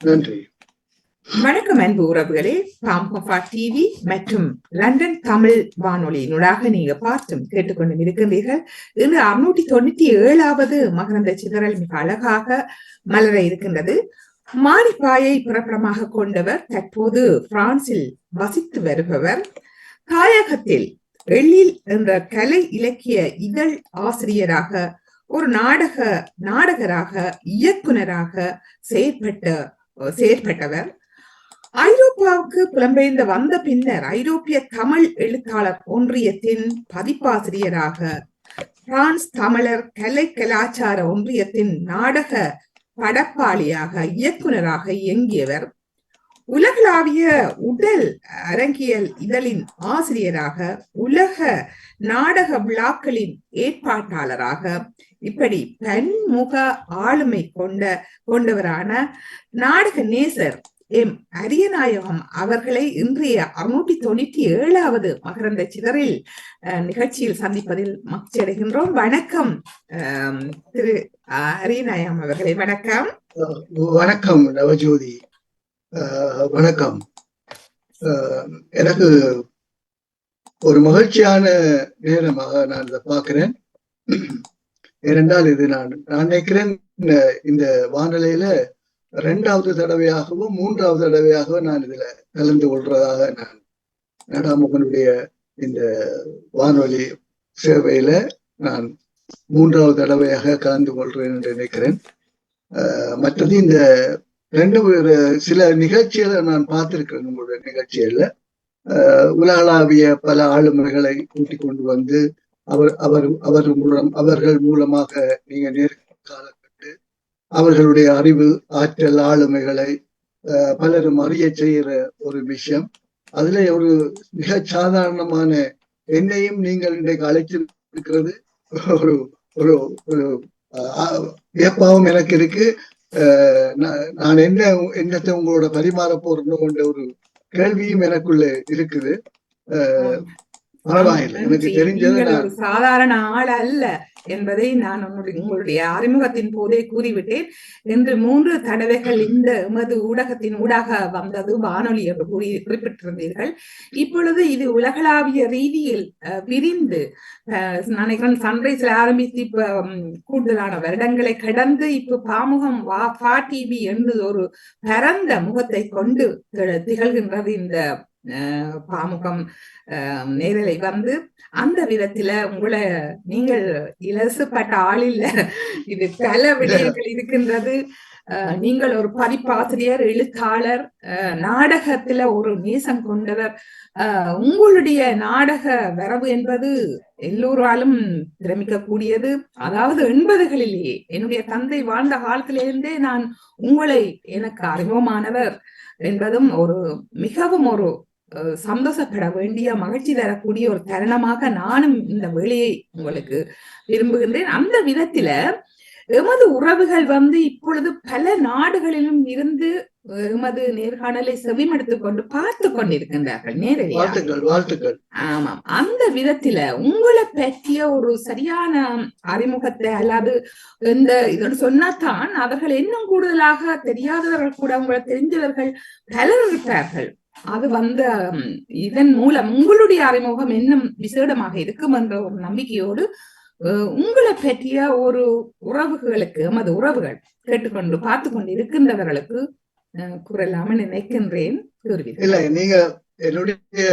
நன்றி. வணக்கம் அன்பு உறவுகளே. பாம்பா டிவி மற்றும் லண்டன் தமிழ் வானொலியினூடாக நீங்க பார்த்தும் கேட்டுக்கொண்டு இருக்கின்றீர்கள். இன்று 697வது மகரந்த சிதறல் மிக அழகாக மலர இருக்கின்றது. மாரிப்பாயை பிறப்பிடமாக கொண்டவர், தற்போது பிரான்சில் வசித்து வருபவர், தாயகத்தில் எழில் என்ற கலை இலக்கிய இதழ் ஆசிரியராக, ஒரு நாடகராக, இயக்குனராக செயற்பட்டவர். ஐரோப்பாவுக்கு புலம்பெயர்ந்து வந்த பின்னர் ஐரோப்பிய தமிழ் எழுத்தாளர் ஒன்றியத்தின் பதிப்பாசிரியராக, பிரான்ஸ் தமிழர் கலை கலாச்சார ஒன்றியத்தின் நாடக படப்பாளியாக, இயக்குனராக இயங்கியவர். உலகளாவிய உடல் அரங்கியல் இதழின் ஆசிரியராக, உலக நாடக விழாக்களின் ஏற்பாட்டாளராக, இப்படி பன்முக ஆளுமை கொண்டவரான நாடக நேசர் எம் அரியநாயகம் அவர்களை இன்றைய 697வது மகரந்த சிதறில் நிகழ்ச்சியில் சந்திப்பதில் மகிழ்ச்சி அடைகின்றோம். வணக்கம் திரு அரியநாயகம் அவர்களே. வணக்கம். வணக்கம் நவஜோதி. வணக்கம். எனக்கு ஒரு மகிழ்ச்சியான நேரமாக நான் இதை பார்க்கிறேன். ஏனென்றால் இது நான் நினைக்கிறேன் இந்த வானிலையில 2வது தடவையாகவும் 3வது தடவையாகவும் நான் இதுல கலந்து கொள்றதாக நான் நடாமுகனுடைய இந்த வானொலி சேவையில நான் 3வது தடவையாக கலந்து கொள்றேன் என்று நினைக்கிறேன். மற்றது இந்த சில நிகழ்ச்சிகளை நான் பார்த்திருக்கிறேன். உங்களுடைய நிகழ்ச்சிகள்ல உலகளாவிய பல ஆளுமைகளை கூட்டிக் கொண்டு வந்து அவர்கள் மூலமாக நீங்க நேர்காணப்பட்டு அவர்களுடைய அறிவு, ஆற்றல், ஆளுமைகளை பலரும் அறிய செய்கிற ஒரு விஷயம். அதுல ஒரு மிக சாதாரணமான என்னையும் நீங்கள் இன்றைக்கு அழைச்சிருக்கிறது ஒரு ஒரு ஒரு வியப்பாவும் எனக்கு இருக்கு. நான் என்னத்தை உங்களோட பரிமாற போறேன்னு கொண்ட ஒரு கேள்வியும் எனக்குள்ள இருக்குது. பரவாயில்லை, எனக்கு தெரிஞ்சது ஒரு சாதாரண ஆள் அல்ல என்பதை நான் உங்களுடைய அறிமுகத்தின் போதே கூறிவிட்டேன். இன்று 3 தடவைகள் இந்த எமது ஊடகத்தின் ஊடாக வந்தது வானொலி என்று குறிப்பிட்டிருந்தீர்கள். இப்பொழுது இது உலகளாவிய ரீதியில் விரிந்து நினைக்கிறேன் சன்ரைஸ்ல ஆரம்பித்து இப்ப கூடுதலான வருடங்களை கடந்து இப்ப பாமுகம் டிவி என்று ஒரு பரந்த முகத்தை கொண்டு திகழ்கின்றது இந்த பாமுகம் நேரலை வந்து. அந்த விதத்துல உங்களை நீங்கள் இலசுப்பட்ட ஆள் இல்ல, இது பல விடயங்கள் இருக்கின்றது. நீங்கள் ஒரு பதிப்பாசிரியர், எழுத்தாளர், நாடகத்துல ஒரு நேசம் கொண்டவர். உங்களுடைய நாடக வரவு என்பது எல்லோராலும் திறமிக்க கூடியது. அதாவது 80களிலேயே என்னுடைய தந்தை வாழ்ந்த காலத்திலிருந்தே நான் உங்களை எனக்கு அறிமுகமானவர் என்பதும் ஒரு மிகவும் ஒரு சந்தோஷப்பட வேண்டிய, மகிழ்ச்சி தரக்கூடிய ஒரு தருணமாக நானும் இந்த வேலையை உங்களுக்கு விரும்புகின்றேன். அந்த விதத்துல எமது உறவுகள் வந்து இப்பொழுது பல நாடுகளிலும் இருந்து எமது நேர்காணலை செவிமடுத்துக் கொண்டு பார்த்து கொண்டிருக்கின்றார்கள் நேரடியாக. ஆமாம். அந்த விதத்துல உங்களை பற்றிய ஒரு சரியான அறிமுகத்தை அல்லாது இந்த இதோடு சொன்னாதான் அவர்கள் இன்னும் கூடுதலாக தெரியாதவர்கள் கூட உங்களை தெரிஞ்சவர்கள் பலர் இருப்பார்கள். அது வந்து இதன் மூலம் உங்களுடைய அறிமுகம் இன்னும் விசேடமாக இருக்கும் என்ற ஒரு நம்பிக்கையோடு உங்களை பற்றிய ஒரு உறவுகளுக்கு, எமது உறவுகள் கேட்டுக்கொண்டு பார்த்து கொண்டு இருக்கின்றவர்களுக்கு கூறலாம நினைக்கின்றேன். இல்ல, நீங்க என்னுடைய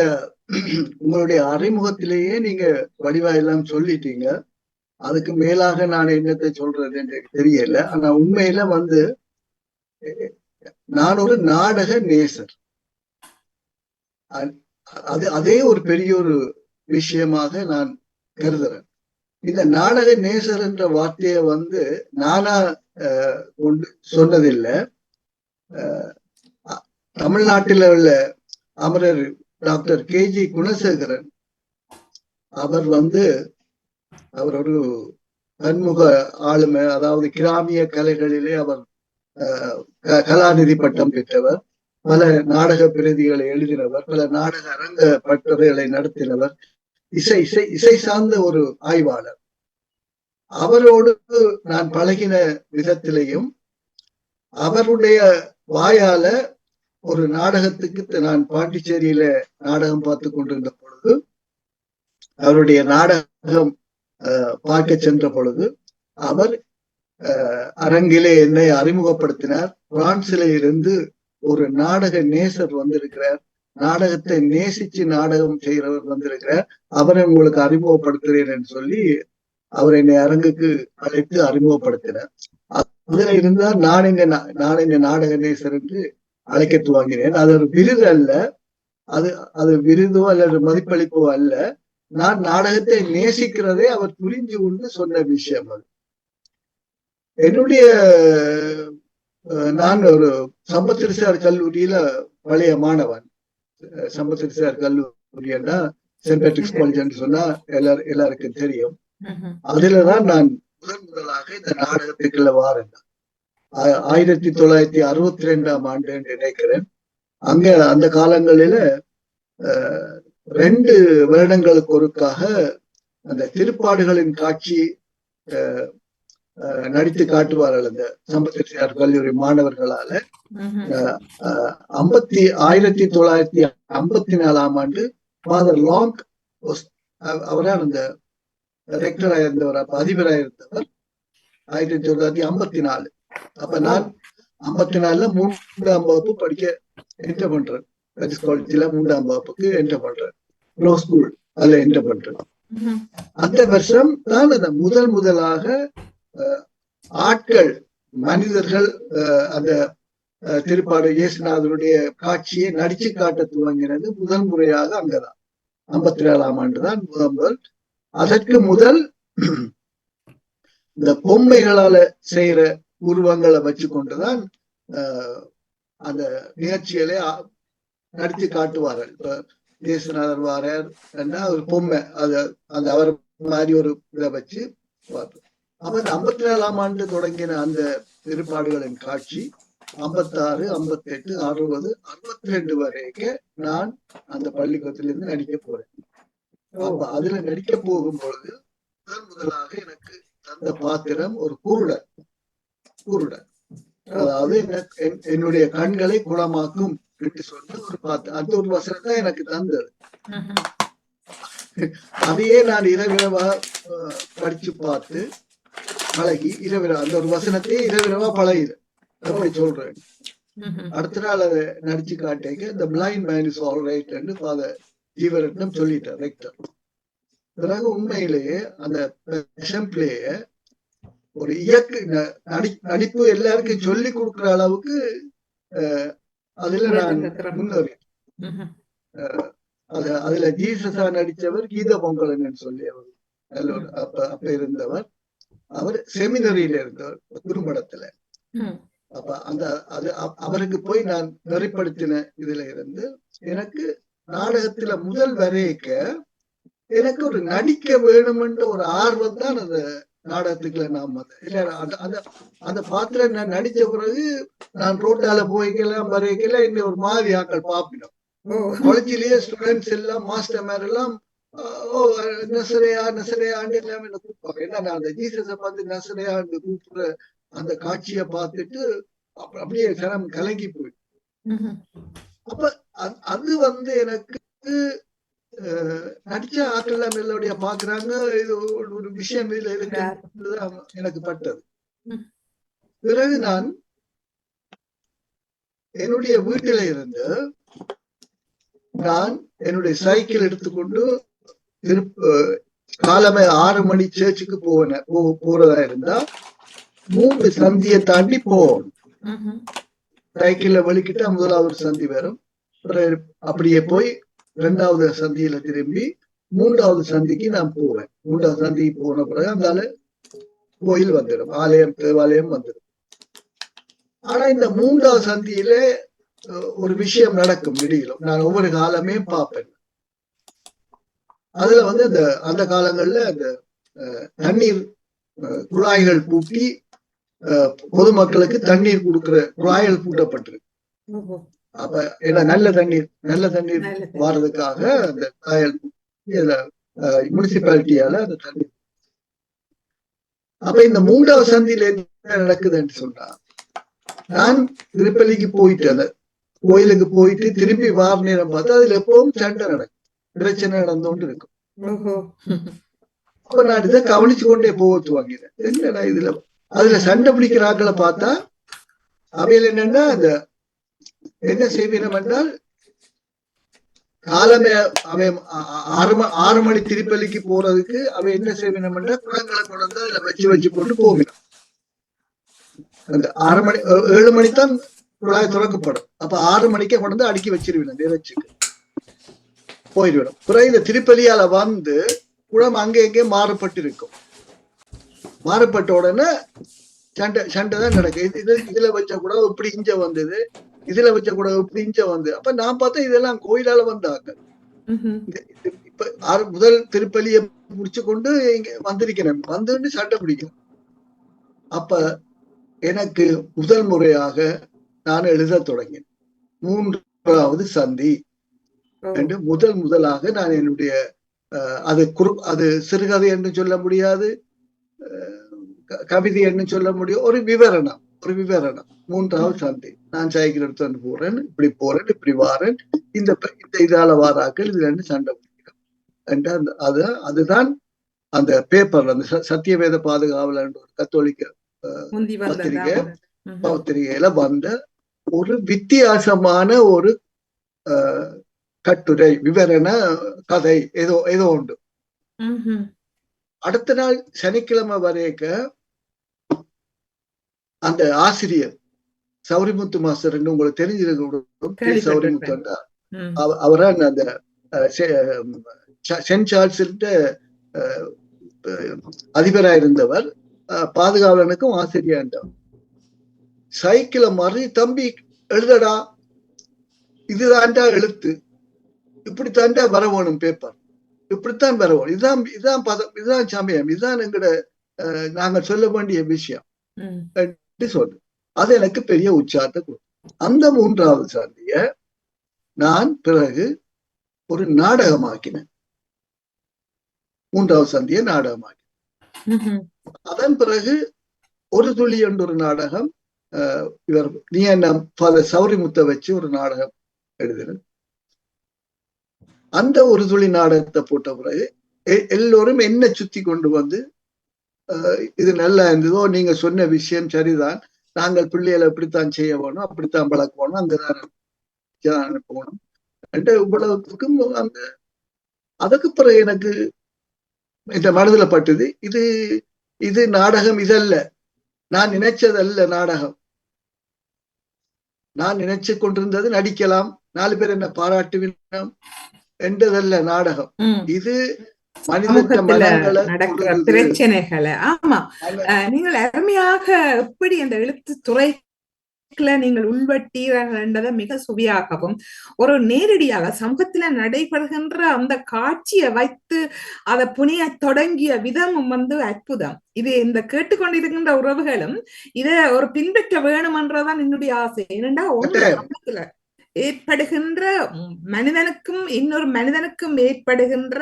உங்களுடைய அறிமுகத்திலேயே நீங்க வடிவாயெல்லாம் சொல்லிட்டீங்க. அதுக்கு மேலாக நான் என்னத்தை சொல்றது எனக்கு தெரியல. ஆனா உண்மையில வந்து நான் ஒரு நாடக நேசர். அதே ஒரு பெரிய ஒரு விஷயமாக நான் கருதுறேன். இந்த நாடக நேசர் என்ற வார்த்தையை வந்து நானா கொண்டு சொன்னதில்லை. தமிழ்நாட்டில் உள்ள அமரர் டாக்டர் KG குணசேகரன் அவர் ஒரு பன்முக ஆளுமை. அதாவது கிராமிய கலைகளிலே அவர் கலாநிதி பட்டம் பெற்றவர், பல நாடக பிரதிகளை எழுதினவர், பல நாடக அரங்க பட்டறைகளை நடத்தினவர், இசை சார்ந்த ஒரு ஆய்வாளர். அவரோடு நான் பழகின விதத்திலையும் அவருடைய வாயால ஒரு நாடகத்துக்கு நான் பாண்டிச்சேரியில நாடகம் பார்த்து கொண்டிருந்த பொழுது அவருடைய நாடகம் பார்க்க சென்ற பொழுது அவர் அரங்கிலே என்னை அறிமுகப்படுத்தினார். பிரான்சிலே இருந்து ஒரு நாடக நேசர் வந்திருக்கிறார், நாடகத்தை நேசிச்சு நாடகம் செய்கிறவர் வந்திருக்கிறார், அவரை உங்களுக்கு அறிமுகப்படுத்துகிறேன் என்று சொல்லி அவர் என்னை அரங்குக்கு அழைத்து அறிமுகப்படுத்தினார். அதுல இருந்தா நான் இந்த நாடக நேசர் என்று அழைக்க துவங்கினேன். அது ஒரு விருது அல்ல, அது விருதோ அல்லது மதிப்பளிப்போ அல்ல. நான் நாடகத்தை நேசிக்கிறதே அவர் புரிஞ்சு கொண்டு சொன்ன விஷயம் அது. என்னுடைய நான் ஒரு சம்பத் கல்லூரியில பழைய மாணவன். சம்பத் கல்லூரின்னா சென்ட் பேட்ரிக்ஸ் காலேஜ் என்று சொன்னா எல்லாருக்கும் தெரியும். அதுலதான் நான் முதலாக இந்த நாடகத்துக்குள்ள வாரேன். 1962ஆம் ஆண்டு என்று நினைக்கிறேன். அங்க அந்த காலங்களில 2 வருடங்களுக்கு ஒருக்காக அந்த திருப்பாடுகளின் காட்சி நடித்து காட்டுவார்கள் அந்த சம்பத் கல்லூரி மாணவர்களால. 1954ஆம் ஆண்டு ஃபாதர் லாங் அவரால் அந்த ரெக்டராக இருந்தவர், அப்ப அதிபராக இருந்தவர். 1954. அப்ப நான் 54ல 3ஆம் வகுப்பு படிக்க என்டர் பண்றேன். காலேஜ்ல 3ஆம் வகுப்புக்கு என்டர் பண்றேன். லோ ஸ்கூல் அதுல என்டர் பண்றேன். அந்த வருஷம் தான் அந்த முதலாக ஆட்கள் மனிதர்கள் அந்த திருப்பாடு இயேசுநாதருடைய காட்சியை நடிச்சு காட்ட துவங்கினது முதல் முறையாக அங்கதான். 54ஆம் ஆண்டுதான் முதல். அதற்கு முதல் இந்த பொம்மைகளால செய்யற உருவங்களை வச்சு கொண்டுதான் அந்த நிகழ்ச்சிகளை நடித்து காட்டுவார்கள். இப்ப இயேசுநாதர் வாரார் ஒரு பொம்மை, அது அவர் மாதிரி ஒரு இதை வச்சு பார்ப்போம். அப்ப 54ஆம் ஆண்டு தொடங்கின அந்த திருப்பாடுகளின் காட்சி 56, 58, 60, 62 வரைக்கும் நான் அந்த பள்ளிக்கூடத்திலிருந்து நடிக்க போறேன். அப்ப அதுல நடிக்க போகும்பொழுது முதலாக எனக்கு அந்த பாத்திரம் ஒரு குருடன், அதாவது என்னுடைய கண்களை குணமாக்கும் என்று சொன்ன ஒரு பாத்திரம். அந்த ஒரு வசனம் தான் எனக்கு தந்தது. அதையே நான் இரவிரவா படிச்சு பார்த்து பழகி அந்த ஒரு வசனத்தையே இரவிரவா பழகிது. அப்படி சொல்றேன். அடுத்த நாள் அதை நடிச்சு காட்டேங்க இந்த blind man is all right என்று ஃபாதர் ஜீவரத்னம் சொல்லிட்டார் ரெக்டர். பிறகு உண்மையிலேயே அந்த பிளேய ஒரு நடிப்பு எல்லாருக்கும் சொல்லி கொடுக்குற அளவுக்கு அதுல நான் முன்னேறி. அதுல ஜீசஸா நடிச்சவர் கீத பொங்கலன் சொல்லி அவர் அப்ப இருந்தவர். அவர் செமினரியில இருந்தவர் குறும்படத்துல. அப்ப அவருக்கு போய் நான் நெறிப்படுத்தின இதுல இருந்து எனக்கு நாடகத்துல முதல் வரைக்க எனக்கு ஒரு நடிக்க வேணும்ன்ற ஒரு ஆர்வம் தான் அந்த நாடகத்துக்குள்ள நாம் அந்த பாத்திரம் நான் நடிச்ச பிறகு நான் ரோட்டால போய்க்கலாம் வரைக்கலாம் இன்னும் ஒரு மாதிரி ஆக்கள் பாப்பினோம். காலேஜிலேயே ஸ்டூடெண்ட்ஸ் எல்லாம் மாஸ்டர் மேர் எல்லாம் நசரையாண்டு எல்லாமே கூப்பிடுவாங்க. ஏன்னா நான் அந்த ஜீசஸ பார்த்து நசரையாண்டு கூப்பிடுற அந்த காட்சியை பார்த்துட்டு அப்படியே சனம் கலங்கி போயிட்டு. அப்ப அது எனக்கு நடிச்ச ஆக்கள் எல்லாம் எல்லோடைய பாக்குறாங்க, இது ஒரு விஷயம் இதுல இருக்கு எனக்கு பட்டது. பிறகு நான் என்னுடைய வீட்டில இருந்து நான் என்னுடைய சைக்கிள் எடுத்துக்கொண்டு காலமே 6 மணி சேர்ச்சுக்கு போறதா இருந்தா 3 சந்தியை தாண்டி போகணும். சைக்கிள்ல வலிக்கிட்டா முதலாவது சந்தி வரும், அப்படியே போய் 2வது சந்தியில திரும்பி 3வது சந்திக்கு நான் போவேன். 3வது சந்திக்கு போன பிறகு அந்தால கோயில் வந்துடும், தேவாலயம் வந்துடும். ஆனா இந்த 3வது சந்தியில ஒரு விஷயம் நடக்கும் இடையிலும். நான் ஒவ்வொரு காலமே பார்ப்பேன். அதுல அந்த காலங்கள்ல அந்த தண்ணீர் குழாய்கள் பூட்டி பொதுமக்களுக்கு தண்ணீர் கொடுக்கிற குழாய்கள் பூட்டப்பட்டிருக்கு. அப்ப என்ன நல்ல தண்ணீர் வாரதுக்காக அந்த குழாய்கள் முனிசிபாலிட்டியால அந்த தண்ணீர். அப்ப இந்த 3வது சந்தியில என்ன நடக்குதுன்னு சொன்னா, நான் திருப்பதிக்கு போயிட்டு அந்த கோயிலுக்கு போயிட்டு திரும்பி வார நேரம் பார்த்தா அதுல எப்பவும் சண்டை நடக்கும், பிரச்சனை நடந்தோண்டு இருக்கும். ஓஹோ. அப்ப நான் இதை கவனிச்சு கொண்டே போகத்து வாங்கினேன். என்னடா இதுல அதுல சண்டை பிடிக்கிற ஆட்களை பார்த்தா அவையில் என்னன்னா அந்த என்ன செய்வினம் என்றால் காலமே அவன் 6 மணி திருப்பலிக்கு போறதுக்கு அவன் என்ன செய்வினம் என்றால் குளங்களை கொண்டு அதுல வச்சு போட்டு போவினான். அந்த 6 மணி 7 மணித்தான் குழாய் துறக்கப்படும். அப்ப 6 மணிக்கே கொண்டு அடுக்கி வச்சிருவேன் நிறைச்சுக்கு போயிடுவேன். பிறகு இந்த திருப்பலியால வந்து குளம் அங்கே எங்கே மாறுபட்டு இருக்கும். மாறுபட்ட உடனே சண்டை தான் நடக்கும். இதுல வச்ச கூட இப்படி இஞ்ச வந்தது, இதுல வச்ச கூட இப்படி இஞ்ச வந்தது. அப்ப நான் பார்த்தா இதெல்லாம் கோயிலால வந்தாங்க. இப்ப முதல் திருப்பலியை முடிச்சு கொண்டு இங்க வந்திருக்கிறேன், வந்து சண்டை பிடிக்கிறேன். அப்ப எனக்கு முதல் முறையாக நான் எழுத தொடங்கினேன். 3வது சந்தி என்று முதலாக நான் என்னுடைய அது சிறுகதை என்று சொல்ல முடியாது, கவிதை என்று சொல்ல முடியும், ஒரு விவரணம். 3வது சந்தி. நான் சைக்கிள் எடுத்து போறேன், இப்படி போறேன், இப்படி வாரேன், இந்த இதால வாராக்கள் இதுல இருந்து சண்டை பிடிக்கிறேன். அதுதான் அந்த பேப்பர்ல அந்த சத்தியவேத பாதுகாவலர் என்ற ஒரு கத்தோலிக்க பத்திரிகையில வந்த ஒரு வித்தியாசமான ஒரு கட்டுரை, விவரண கதை ஏதோ உண்டு. அடுத்த நாள் சனிக்கிழமை வரைக்க அந்த ஆசிரியர் சௌரிமுத்து மாஸ்டர் உங்களுக்கு தெரிஞ்சிருக்க, சௌரிமுத்து அவரா அந்த சென்ட் சார்ல்ஸ் அதிபராக இருந்தவர், பாதுகாவலனுக்கும் ஆசிரியர் இருந்தவர். சைக்கிளை மாறி, தம்பி எழுதடா, இதுதான்டா எழுத்து, இப்படித்தான்டா வரவேணும் பேப்பர், இப்படித்தான் வரவேணும், இதுதான் பதம், இதுதான் சமயம், இதுதான் எங்கட நாங்கள் சொல்ல வேண்டிய விஷயம் சொல்லு. அது எனக்கு பெரிய உற்சாகத்தை கொடுக்கும். அந்த 3வது சந்திய நான் பிறகு ஒரு நாடகமாக்கினேன். 3வது சந்திய நாடகமாக்கினேன். அதன் பிறகு ஒரு துளி என்ற ஒரு நாடகம், இவர் நீ என்ன சௌரிமுத்தை வச்சு ஒரு நாடகம் எழுதினேன். அந்த ஒரு துளி நாடகத்தை போட்ட பிறகு எல்லோரும் என்ன சுத்தி கொண்டு வந்து, இது நல்லா இருந்ததோ, நீங்க சொன்ன விஷயம் சரிதான், நாங்கள் பிள்ளைகளை எப்படித்தான் செய்ய வேணும், அப்படித்தான் பழக்கணும், அங்கதான் அனுப்பணும் என்ற இவ்வளவுக்கும் அந்த அதுக்கு பிறகு எனக்கு இந்த மனதில் பட்டது, இது நாடகம், இதல்ல நான் நினைச்சதல்ல நாடகம். நான் நினைச்சு கொண்டிருந்தது நடிக்கலாம், 4 பேர் என்ன பாராட்டுவினோம் என்றதல்ல நாடகம். இது நடக்கிற பிரச்சனைகளை. ஆமா, நீங்கள் அருமையாக எப்படி அந்த எழுத்துத்துறைக்குள்ள நீங்கள் உள்வட்டீர்கள் என்றதை மிக சுவையாகவும் ஒரு நேரடியாக சமூகத்துல நடைபெறுகின்ற அந்த காட்சியை வைத்து அதை புனிய தொடங்கிய விதமும் அற்புதம். இது இந்த கேட்டுக்கொண்டிருக்கின்ற உறவுகளும் இதை ஒரு பின்பற்ற வேணுமென்றதான் என்னுடைய ஆசை. ஏனென்றா சமூகத்துல ஏற்படுகின்ற மனிதனுக்கும் இன்னொரு மனிதனுக்கும் ஏற்படுகின்ற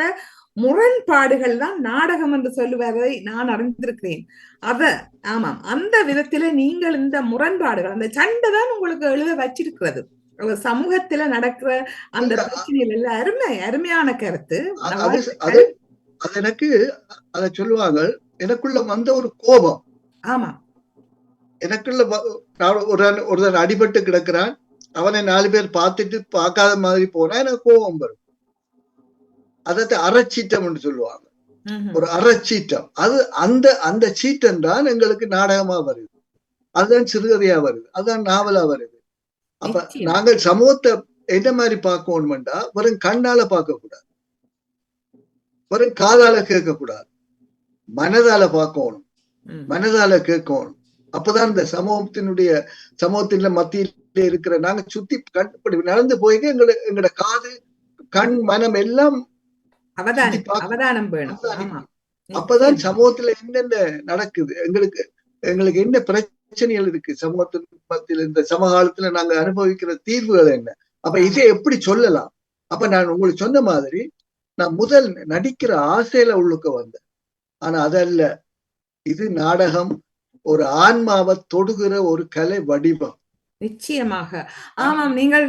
முரண்பாடுகள் தான் நாடகம் என்று சொல்லுவதை நான் அறிந்திருக்கிறேன். ஆமாம், அந்த விதத்தில நீங்கள் இந்த முரண்பாடுகள், அந்த சண்டை தான் உங்களுக்கு எழுத வச்சிருக்கிறது. சமூகத்துல நடக்கிற அந்த பிரச்சனைகள் அருமையான கருத்து. அது எனக்கு அத சொல்லுவாங்க, எனக்குள்ள வந்த ஒரு கோபம். ஆமா, எனக்குள்ள ஒருத்தன் அடிபட்டு கிடக்கிறான், அவனை 4 பேர் பார்த்துட்டு பார்க்காத மாதிரி போனா எனக்கு கோபம் வரும். அதாவது அறச்சீட்டம் என்று சொல்லுவாங்க, ஒரு அறச்சீட்டம். அது அந்த சீட்டம் தான் எங்களுக்கு நாடகமா வருது, அதுதான் சிறுகதையா வருது, அதுதான் நாவலா வருது. அப்ப நாங்கள் சமூகத்தை என்ன மாதிரி பார்க்கணும்டா, வெறும் கண்ணால பார்க்க கூடாது, வெறும் காதால கேட்க கூடாது, மனதால பார்க்கணும், மனதால கேட்கணும். அப்பதான் இந்த சமூகத்தின் மத்தியில இருக்கிற நாங்க சுத்தி கண்டுபிடி நடந்து போய் எங்களோட காது, கண், மனம் எல்லாம் அவதானம் வேணும். அப்பதான் சமூகத்துல என்னென்ன நடக்குது, எங்களுக்கு என்ன பிரச்சனைகள் இருக்கு சமூகத்தின் மத்தியில, இந்த சமகாலத்துல நாங்க அனுபவிக்கிற தீர்வுகள் என்ன, அப்ப இதை எப்படி சொல்லலாம். அப்ப நான் உங்களுக்கு சொன்ன மாதிரி நான் முதல் நடிக்கிற ஆசையில உள்ளுக்க வந்தேன். ஆனா அதல்ல, இது நாடகம், ஒரு ஆன்மாவை தொடுகிற ஒரு கலை வடிவம். நிச்சயமாக. ஆமாம், நீங்கள்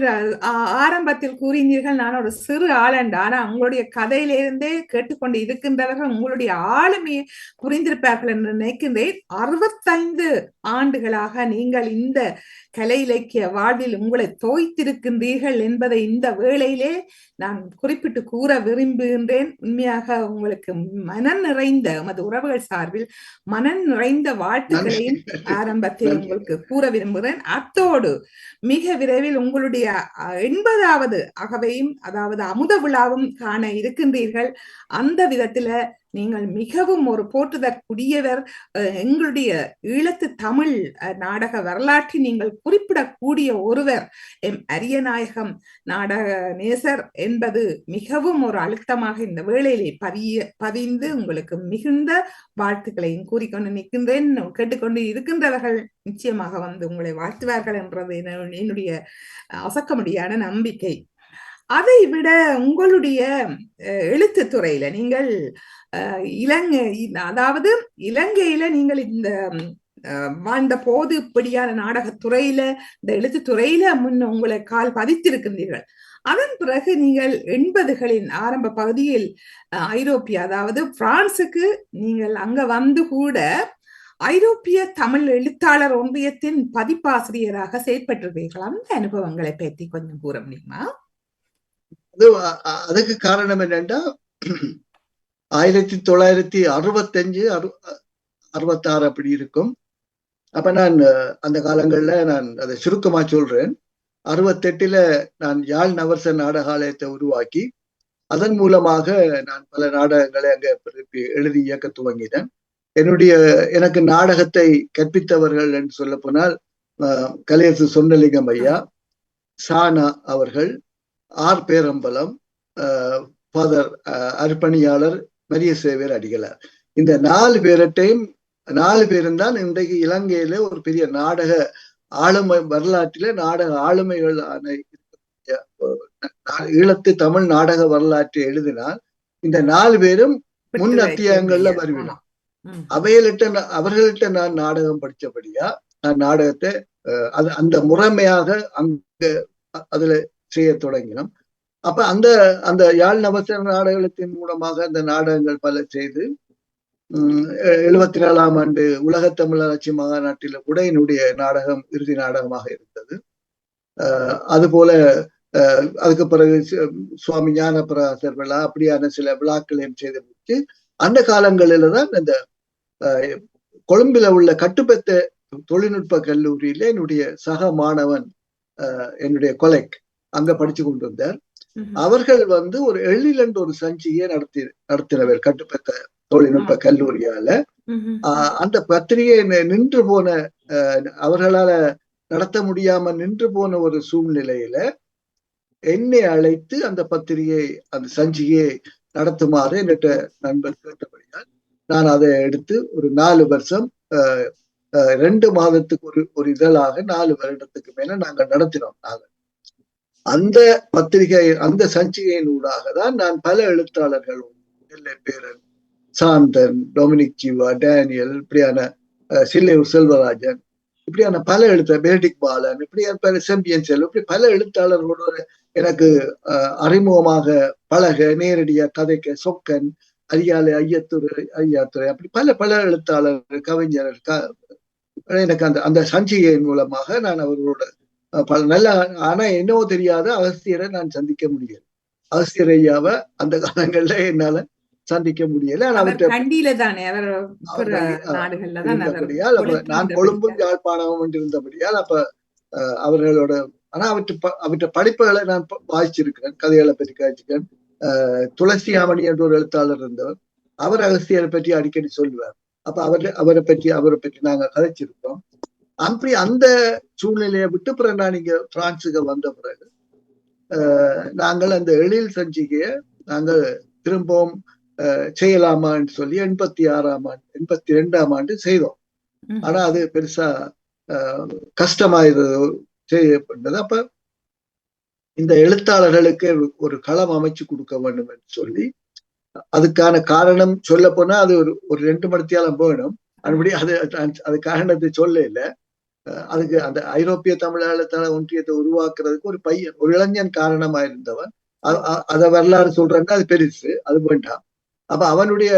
ஆரம்பத்தில் கூறினீர்கள் நான் ஒரு சிறு ஆளண்டு. ஆனா உங்களுடைய கதையிலிருந்தே கேட்டுக்கொண்டு இருக்கின்றவர்கள் உங்களுடைய ஆளுமையை புரிந்திருப்பார்கள் என்று நினைக்கின்றேன். 65 ஆண்டுகளாக நீங்கள் இந்த கலை இலக்கிய வாழ்வில் உங்களை தோய்த்திருக்கின்றீர்கள் என்பதை இந்த வேளையிலே நான் குறிப்பிட்டு கூற விரும்புகின்றேன். உண்மையாக உங்களுக்கு மனம் நிறைந்த எமது உறவுகள் சார்பில் மனம் நிறைந்த வாழ்த்துக்களையும் ஆரம்பத்தில் உங்களுக்கு கூற விரும்புகிறேன். அத்தோடு மிக விரைவில் உங்களுடைய 80வது அகவையும், அதாவது அமுத விழாவும் காண இருக்கின்றீர்கள். அந்த விதத்துல நீங்கள் மிகவும் ஒரு போற்றுதற்குரியவர். எங்களுடைய ஈழத்து தமிழ் நாடக வரலாற்றில் நீங்கள் குறிப்பிடக்கூடிய ஒருவர். எம் அரியநாயகம் நாடக நேசர் என்பது மிகவும் ஒரு அழுத்தமாக இந்த வேளையிலே பதிந்து உங்களுக்கு மிகுந்த வாழ்த்துக்களையும் கூறிக்கொண்டு நிற்கின்றேன். கேட்டுக்கொண்டு இருக்கின்றவர்கள் நிச்சயமாக வந்து உங்களை வாழ்த்துவார்கள் என்றது என்னுடைய அசக்க முடியாத நம்பிக்கை. அதை விட உங்களுடைய எழுத்து துறையில நீங்கள் அதாவது இலங்கையில நீங்கள் இந்த வாழ்ந்த போது இப்படியான நாடகத்துறையில இந்த எழுத்துத்துறையில முன்ன உங்களை கால் பதித்திருக்கின்றீர்கள். அதன் பிறகு நீங்கள் 80களின் ஆரம்ப பகுதியில் ஐரோப்பிய, அதாவது பிரான்சுக்கு நீங்கள் அங்க வந்து கூட ஐரோப்பிய தமிழ் எழுத்தாளர் ஒன்றியத்தின் பதிப்பாசிரியராக செயற்பட்டிருக்கீர்கள். அந்த அனுபவங்களை பற்றி கொஞ்சம் கூற முடியுமா? அதுக்கு காரணம் என்னன்னா 1965 66 அப்படி இருக்கும். அப்ப நான் அந்த காலங்கள்ல நான் அதை சுருக்கமா சொல்றேன். 68ல நான் யாழ் நவரச நாடகாலயத்தை உருவாக்கி அதன் மூலமாக நான் பல நாடகங்களை அங்க எழுதி இயக்க துவங்கினேன். எனக்கு நாடகத்தை கற்பித்தவர்கள் என்று சொல்ல போனால் கலையரசு சொன்னலிங்கம் ஐயா, சானா அவர்கள், ஆர் பேரம்பலம், ஃபாதர் அர்ப்பணியாளர் மரிய சேவியர் அடிகளார். இந்த 4 பேரும் தான் இன்றைக்கு இலங்கையில ஒரு பெரிய நாடக ஆளுமை வரலாற்றில நாடக ஆளுமைகள் ஈழத்து தமிழ் நாடக வரலாற்றை எழுதினால் இந்த 4 பேரும் முன் அத்தியாயங்கள்ல வருவினோம். அவர்கள்ட்ட நான் நாடகம் படிச்சபடியா நான் நாடகத்தை அந்த முறைமையாக அங்க அதுல செய்ய தொடங்கினோம். அப்ப அந்த யாழ் நவசர நாடகத்தின் மூலமாக அந்த நாடகங்கள் பல செய்து 74ஆம் ஆண்டு உலக தமிழராட்சி மாநாட்டில கூட என்னுடைய நாடகம் இறுதி நாடகமாக இருந்தது. அதுபோல அதுக்கு பிறகு சுவாமி ஞானபிரகாசர் விழா அப்படியான சில விழாக்களையும் செய்து முடிச்சு அந்த காலங்களில தான் இந்த கொழும்பில உள்ள கட்டுப்பெத்த தொழில்நுட்ப கல்லூரியில என்னுடைய சக மாணவன் என்னுடைய கொலைக் அங்க படிச்சு கொண்டு வந்தார். அவர்கள் ஒரு எழிலண்ட் ஒரு சஞ்சியை நடத்தினவர் கட்டுப்பெத்த தொழில்நுட்ப கல்லூரியால. அந்த பத்திரிகை நின்று போன, அவர்களால நடத்த முடியாம நின்று போன ஒரு சூழ்நிலையில என்னை அழைத்து அந்த பத்திரிகை அந்த சஞ்சிகையை நடத்துமாறு என்கிட்ட நண்பர் கேட்டபடியால் நான் அதை எடுத்து ஒரு 4 வருஷம் 2 மாதத்துக்கு ஒரு இதழாக 4 வருடத்துக்கு மேல நாங்கள் நடத்தினோம். அந்த பத்திரிகை அந்த சஞ்சிகையின் ஊடாக தான் நான் பல எழுத்தாளர்கள், பேரன், சாந்தன், டொமினிக் ஜீவா, டேனியல், இப்படியான சில்லையூர் செல்வராஜன், இப்படியான பல பெனடிக் பாலன், இப்படியான பல செம்பியன் செல்வம், இப்படி பல எழுத்தாளர்களோட எனக்கு அறிமுகமாக பழக, நேரடியா கதைக்க, சொக்கன், அரியாலை ஐயாத்துறை, அப்படி பல எழுத்தாளர்கள், கவிஞர்கள் எனக்கு அந்த சஞ்சிகையின் மூலமாக நான் அவர்களோட பல நல்ல, ஆனா என்னவோ தெரியாத அகஸ்தியரை நான் சந்திக்க முடியல. அகஸ்தியர் ஐயாவை அந்த காலங்கள்ல என்னால சந்திக்க முடியல. நான் கொழும்பும் யாழ்ப்பாணமும் இருந்தபடியால் அப்ப அவர்களோட, ஆனா அவற்றை படிப்புகளை நான் வாசிச்சிருக்கிறேன், கதைகளை பற்றி காய்ச்சிருக்கேன். துளசியாமணி என்ற ஒரு எழுத்தாளர் இருந்தவர், அவர் அகஸ்தியரை பற்றி அடிக்கடி சொல்லுவார். அப்ப அவரை பற்றி நாங்க கதைச்சிருக்கோம். அப்படி அந்த சூழ்நிலையை விட்டு பிறகு நான் இங்க பிரான்சுக்கு வந்த பிறகு நாங்கள் அந்த எழில் சஞ்சிகையை நாங்கள் திரும்பவும் செய்யலாமான்னு சொல்லி 86ஆம் ஆண்டு 82ஆம் ஆண்டு செய்தோம். ஆனா அது பெருசா கஷ்டமா செய்யப்பட்டது. அப்ப இந்த எழுத்தாளர்களுக்கு ஒரு களம் அமைச்சு கொடுக்க வேண்டும் என்று சொல்லி, அதுக்கான காரணம் சொல்ல போனா அது ஒரு 2 மணித்தியாலம் வேணும். அதுபடி அது காரணத்தை சொல்ல இல்ல. அதுக்கு அந்த ஐரோப்பிய தமிழாளத்தால ஒன்றியத்தை உருவாக்குறதுக்கு ஒரு இளைஞன் காரணமா இருந்தவன். அத வரலாறு சொல்றேன்னா அது பெருசு, அது வேண்டாம். அப்ப அவனுடைய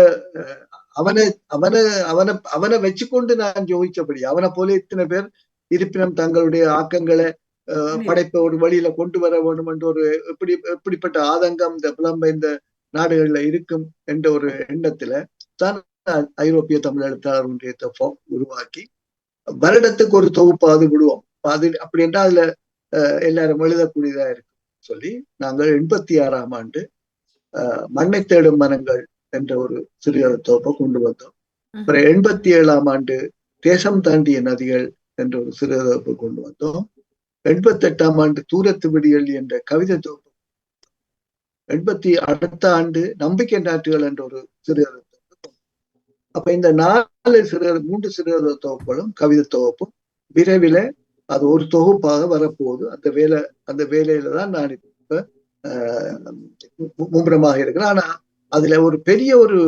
அவனை அவனை அவனை அவனை வச்சுக்கொண்டு நான் யோசிச்சபடி அவனை போல இத்தனை பேர் இருப்பினும் தங்களுடைய ஆக்கங்களை படைப்பை ஒரு வழியில கொண்டு வர வேண்டும் என்ற ஒரு எப்படிப்பட்ட ஆதங்கம் இந்த புலம்பெயர்ந்த நாடுகள்ல இருக்கும் என்ற ஒரு எண்ணத்துல தான் ஐரோப்பிய தமிழ் எழுத்தாளர் ஒன்றியத்தை உருவாக்கி வருடத்துக்கு ஒரு தொகுப்பாவது விடுவோம். அது அப்படி என்றால் அதுல எல்லாரும் எழுதக்கூடியதா இருக்கு சொல்லி நாங்கள் 86ஆம் ஆண்டு மண்ணை தேடும் மனங்கள் என்ற ஒரு சிறுகதை தொகுப்பை கொண்டு வந்தோம். அப்புறம் 87ஆம் ஆண்டு தேசம் தாண்டிய நதிகள் என்ற ஒரு சிறுகதை தொகுப்பை கொண்டு வந்தோம். 88ஆம் ஆண்டு தூரத்து விடியல் என்ற கவிதை தொகுப்பு. அடுத்த ஆண்டு நம்பிக்கை நாட்டுகள் என்ற ஒரு சிறுகதை தொகுப்பு. அப்ப இந்த 3 சிறுகதை தொகுப்புகளும் கவிதை தொகுப்பும் விரைவில் அது ஒரு தொகுப்பாக வரப்போகுது. அந்த வேலையில தான் நான் இப்ப மும்முரமாக இருக்கிறேன். ஆனா அதுல ஒரு பெரிய ஒரு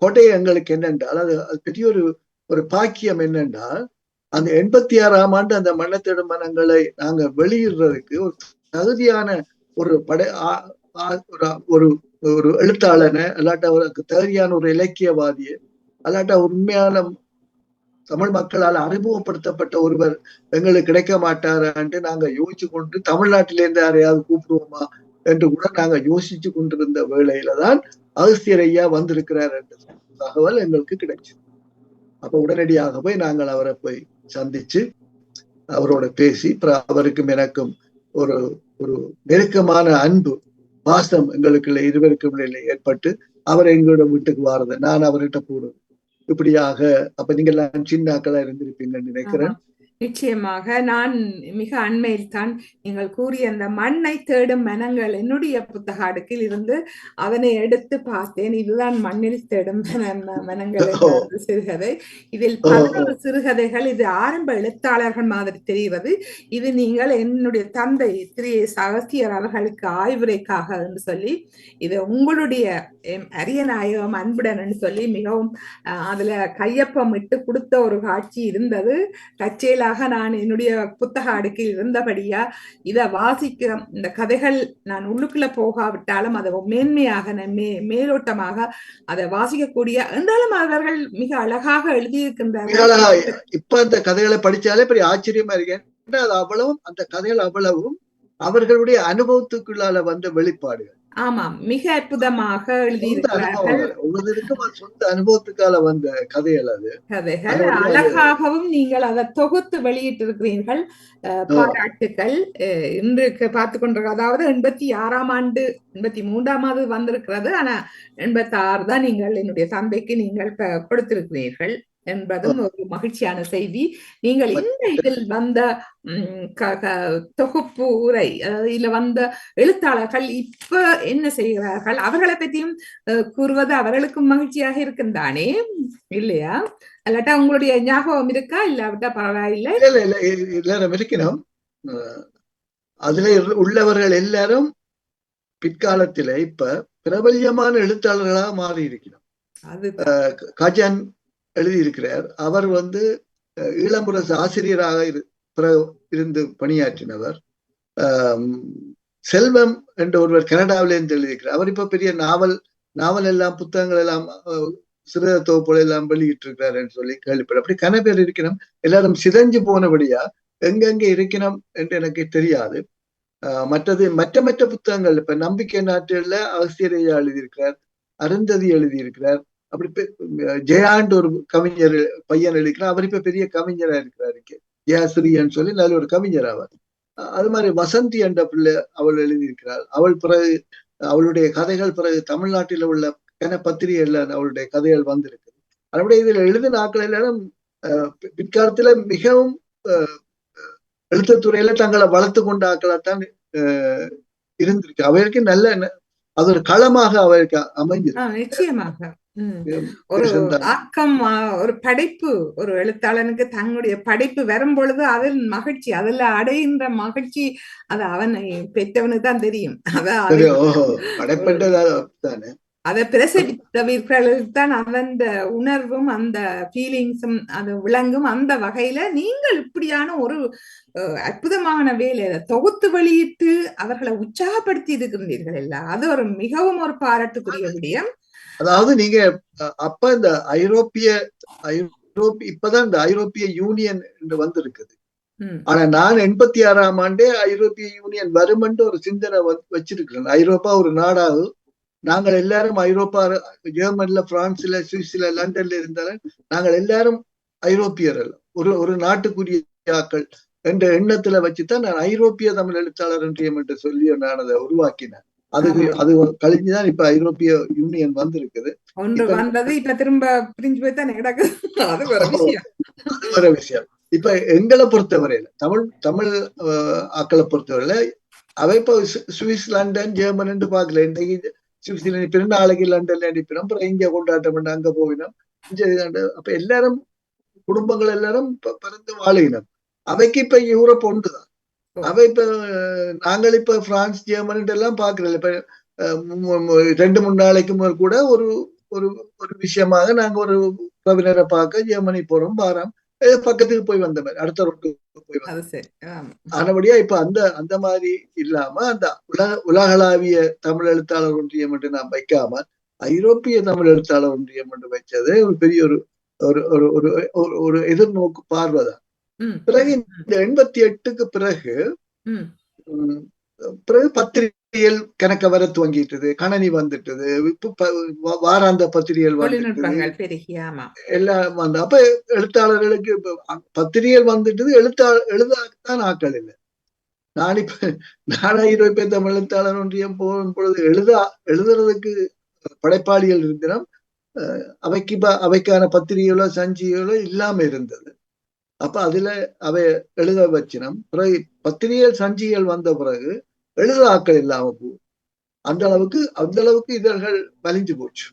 கொடை எங்களுக்கு என்னென்றால் அது பெரிய ஒரு பாக்கியம் என்னென்றால் அந்த 86ஆம் ஆண்டு அந்த மண்ணத்தேடும் மனங்களை நாங்க வெளியிடுறதுக்கு ஒரு தகுதியான ஒரு ஒரு எழுத்தாளனை அல்லாட்டா அவருக்கு தகுதியான ஒரு இலக்கியவாதியை அல்லாட்டா உண்மையான தமிழ் மக்களால் அறிமுகப்படுத்தப்பட்ட ஒருவர் எங்களுக்கு கிடைக்க மாட்டாரான்ட்டு நாங்க யோசிச்சு கொண்டு தமிழ்நாட்டிலேருந்து யாரையாவது கூப்பிடுவோமா என்று கூட நாங்க யோசிச்சு கொண்டிருந்த வேளையில தான் அகஸ்தியர் ஐயா வந்திருக்கிறார் என்ற தகவல் எங்களுக்கு கிடைச்சது. அப்ப உடனடியாக போய் நாங்கள் அவரை போய் சந்திச்சு அவரோட பேசி அவருக்கும் எனக்கும் ஒரு நெருக்கமான அன்பு பாசம் எங்களுக்கு இருவருக்கும் ஏற்பட்டு அவர் எங்களோட வீட்டுக்கு வாரது, நான் அவர்கிட்ட போறது, இப்படியாக. அப்ப நீங்க எல்லாம் சின்ன ஆக்களா இருந்திருப்பீங்கன்னு நினைக்கிறேன். நிச்சயமாக நான் மிக அண்மையில் தான் நீங்கள் கூறிய அந்த மண்ணை தேடும் மனங்கள் என்னுடைய புத்தக அடுக்கில் இருந்து அதனை எடுத்து பார்த்தேன். இதுதான் மண்ணில் தேடும் மனங்கள் சிறுகதை. இதில் 11 சிறுகதைகள். இது ஆரம்ப எழுத்தாளர்கள் மாதிரி தெரிகிறது. இது நீங்கள் என்னுடைய தந்தை திரு அகஸ்தியர் அவர்களுக்கு ஆய்வுரைக்காக என்று சொல்லி இது உங்களுடைய அரியநாயகம் அன்புடன் சொல்லி மிகவும் அதுல கையொப்பம் இட்டு கொடுத்த ஒரு காட்சி இருந்தது. தற்செயலாக நான் என்னுடைய புத்தக அடுக்கில் இருந்தபடியா இதை வாசிக்கிற இந்த கதைகள் நான் உள்ளுக்குள்ள போகாவிட்டாலும் அதை மேன்மையாக மேலோட்டமாக அதை வாசிக்கக்கூடிய என்றாலும் அவர்கள் மிக அழகாக எழுதியிருக்கின்றார்கள். இப்ப அந்த கதைகளை படிச்சாலே பெரிய ஆச்சரியமா இருக்கேன். அந்த கதைகள் அவ்வளவும் அவர்களுடைய அனுபவத்துக்குள்ளால வந்த வெளிப்பாடுகள். ஆமாம், மிக அற்புதமாக எழுதியிருக்கிறார்கள். சொந்த அனுபவத்துக்கால வந்த கதைகள் அழகாகவும் நீங்கள் அதை தொகுத்து வெளியிட்டிருக்கிறீர்கள். பாராட்டுக்கள். இன்றைக்கு பார்த்து கொண்டிருக்க, அதாவது 86ஆம் ஆண்டு 83ஆம் ஆண்டு வந்திருக்கிறது. ஆனா 86 தான் நீங்கள் என்னுடைய தந்தைக்கு நீங்கள் கொடுத்திருக்கிறீர்கள் என்பதும் ஒரு மகிழ்ச்சியான செய்தி. நீங்கள் இந்த இதில் வந்த தொகுப்பு உரை, அதாவது இதுல வந்த எழுத்தாளர்கள் இப்ப என்ன செய்கிறார்கள் அவர்களை பற்றியும் கூறுவது அவர்களுக்கும் மகிழ்ச்சியாக இருக்குந்தானே, இல்லையா? அல்லாட்டா உங்களுடைய ஞாபகம் இருக்கா? இல்லாவிட்டா பரவாயில்லை. எல்லாரும் இருக்கணும். அதுல உள்ளவர்கள் எல்லாரும் பிற்காலத்தில இப்ப பிரபல்யமான எழுத்தாளர்களாக மாறி இருக்கணும். கஜன் எழுதியிருக்கிறார். அவர் ஈழமுரசு ஆசிரியராக இருந்து பணியாற்றினவர். செல்வம் என்ற ஒருவர் கனடாவிலிருந்து எழுதியிருக்கிறார். அவர் இப்ப பெரிய நாவல் எல்லாம் புத்தகங்கள் எல்லாம் சிறுகதை தொகுப்புகள் எல்லாம் வெளியிட்டிருக்கிறார் என்று சொல்லி கேள்விப்பட. அப்படி கன பேர் இருக்கணும். எல்லாரும் சிதைஞ்சு போனபடியா எங்கெங்க இருக்கணும் என்று எனக்கு தெரியாது. மற்ற புத்தகங்கள் இப்ப நம்பிக்கை நாட்டுல அகஸ்தியரையா எழுதியிருக்கிறார், அருந்ததி எழுதியிருக்கிறார். அப்படி ஜெயாண்டு ஒரு கவிஞர் பையன் எழுதிக்கிறார். அவர் இப்ப பெரிய கவிஞரா இருக்கிறாரு, ஜெயாஸ்ரீன்னு சொல்லி நல்ல ஒரு கவிஞர் அவர். அது மாதிரி வசந்தி என்ற பிள்ளை அவள் எழுதியிருக்கிறாள். பிறகு அவளுடைய கதைகள் பிறகு தமிழ்நாட்டில் உள்ள பத்திரிகைகள்ல அவளுடைய கதைகள் வந்திருக்கு. அதனுடைய இதுல எழுதின ஆக்கள் எல்லாரும் பிற்காலத்துல மிகவும் எழுத்துத்துறையில தங்களை வளர்த்து கொண்ட ஆக்களாத்தான் இருந்திருக்கு. அவருக்கு நல்ல அது ஒரு களமாக அவருக்கு அமைஞ்சிருக்கு. நிச்சயமாக ஒரு ஆக்கம், ஒரு படைப்பு, ஒரு எழுத்தாளனுக்கு தன்னுடைய படைப்பு வரும் பொழுது அதில் மகிழ்ச்சி, அதுல அடைகின்ற மகிழ்ச்சி அது அவனை பெற்றவனுக்கு தான் தெரியும். படைப்புன்றது அதை பிரசவித்தவர்களுக்கு தான் அந்த உணர்வும் அந்த ஃபீலிங்ஸும் அது விளங்கும். அந்த வகையில நீங்கள் இப்படியான ஒரு அற்புதமான வேலை தொகுத்து வெளியிட்டு அவர்களை உற்சாகப்படுத்தி இருக்கின்றீர்கள் இல்ல, அது ஒரு மிகவும் ஒரு பாராட்டுக்குரிய விடயம். அதாவது நீங்க அப்ப இந்த இப்பதான் இந்த ஐரோப்பிய யூனியன் என்று வந்திருக்குது. ஆனா நான் 86ஆம் ஆண்டே ஐரோப்பிய யூனியன் வருமென்று ஒரு சிந்தனை வச்சிருக்கிறேன். ஐரோப்பா ஒரு நாடாகும், நாங்கள் எல்லாரும் ஐரோப்பா, ஜெர்மன்ல, பிரான்ஸ்ல, சுவிஸ்ல, லண்டன்ல இருந்தாலும் நாங்கள் எல்லாரும் ஐரோப்பியர் அல்ல, ஒரு நாட்டுக்குரிய ஆக்கள் என்ற எண்ணத்துல வச்சுதான் நான் ஐரோப்பிய தமிழ் எழுத்தாளர் என்று சொல்லி நான் அதை உருவாக்கினேன். அது கழிஞ்சுதான் இப்ப ஐரோப்பிய யூனியன் வந்திருக்குது. ஒன்று வந்தது இப்ப திரும்ப பிரிஞ்சு போய் தான் நடக்குது. அது வேற விஷயம். இப்ப எங்களை பொறுத்தவரையில தமிழ் ஆக்களை பொறுத்தவரையில அவை இப்ப சுவிஸ், லண்டன், ஜெர்மன் என்று பாக்கல. இன்னைக்கு சுவிஸ்ல அனுப்பினோம், நாளைக்கு லண்டன்ல அனுப்பினோம், அப்புறம் இங்க கொண்டாட்டம் பண்ண அங்க போவினோம். அப்ப எல்லாரும் குடும்பங்கள் எல்லாரும் பறந்து வாழினோம். அவைக்கு இப்ப யூரோப் ஒன்றுதான். அவை இப்ப நாங்கள் இப்ப பிரான்ஸ், ஜெர்மன் எல்லாம் பாக்குறோம். இப்ப 2-3 நாளைக்கு முதல் கூட ஒரு ஒரு விஷயமாக நாங்க ஒரு உறவினரை பார்க்க ஜெர்மனி போறோம், வாரம் பக்கத்துக்கு போய் வந்த மாதிரி, அடுத்த ரோட்டுக்கு போய் வந்தோம். ஆனபடியா இப்ப அந்த மாதிரி இல்லாம அந்த உலகளாவிய தமிழ் எழுத்தாளர் ஒன்றியம் என்று நாம் வைக்காம ஐரோப்பிய தமிழ் எழுத்தாளர் ஒன்றியம் என்று வச்சது ஒரு பெரிய ஒரு எதிர்நோக்கு பார்வைதான். பிறகு இந்த 88க்கு பிறகு பத்திரிகைகள் கணக்க வர துவங்கிட்டது, கணனி வந்துட்டது, வாராந்த பத்திரிகைகள் வந்துட்டது, எல்லாம் வந்து அப்ப எழுத்தாளர்களுக்கு பத்திரிகைகள் வந்துட்டது, எழுதத்தான் ஆக்கள் இல்லை. நான் ஐரோப்பிய தமிழ் எழுத்தாளர் ஒன்றியம் போகும் பொழுது எழுதுறதுக்கு படைப்பாளிகள் இருந்தினம், அவைக்கான பத்திரிகைகளோ சஞ்சிகளோ இல்லாம இருந்தது. அப்ப அதுல அவை எழுத வச்சினம். பிறகு பத்திரிகைகள் சஞ்சிகள் வந்த பிறகு எழுத ஆக்கள் இல்லாம போகும். அந்த அளவுக்கு இதழ்கள் வலிஞ்சு போச்சு.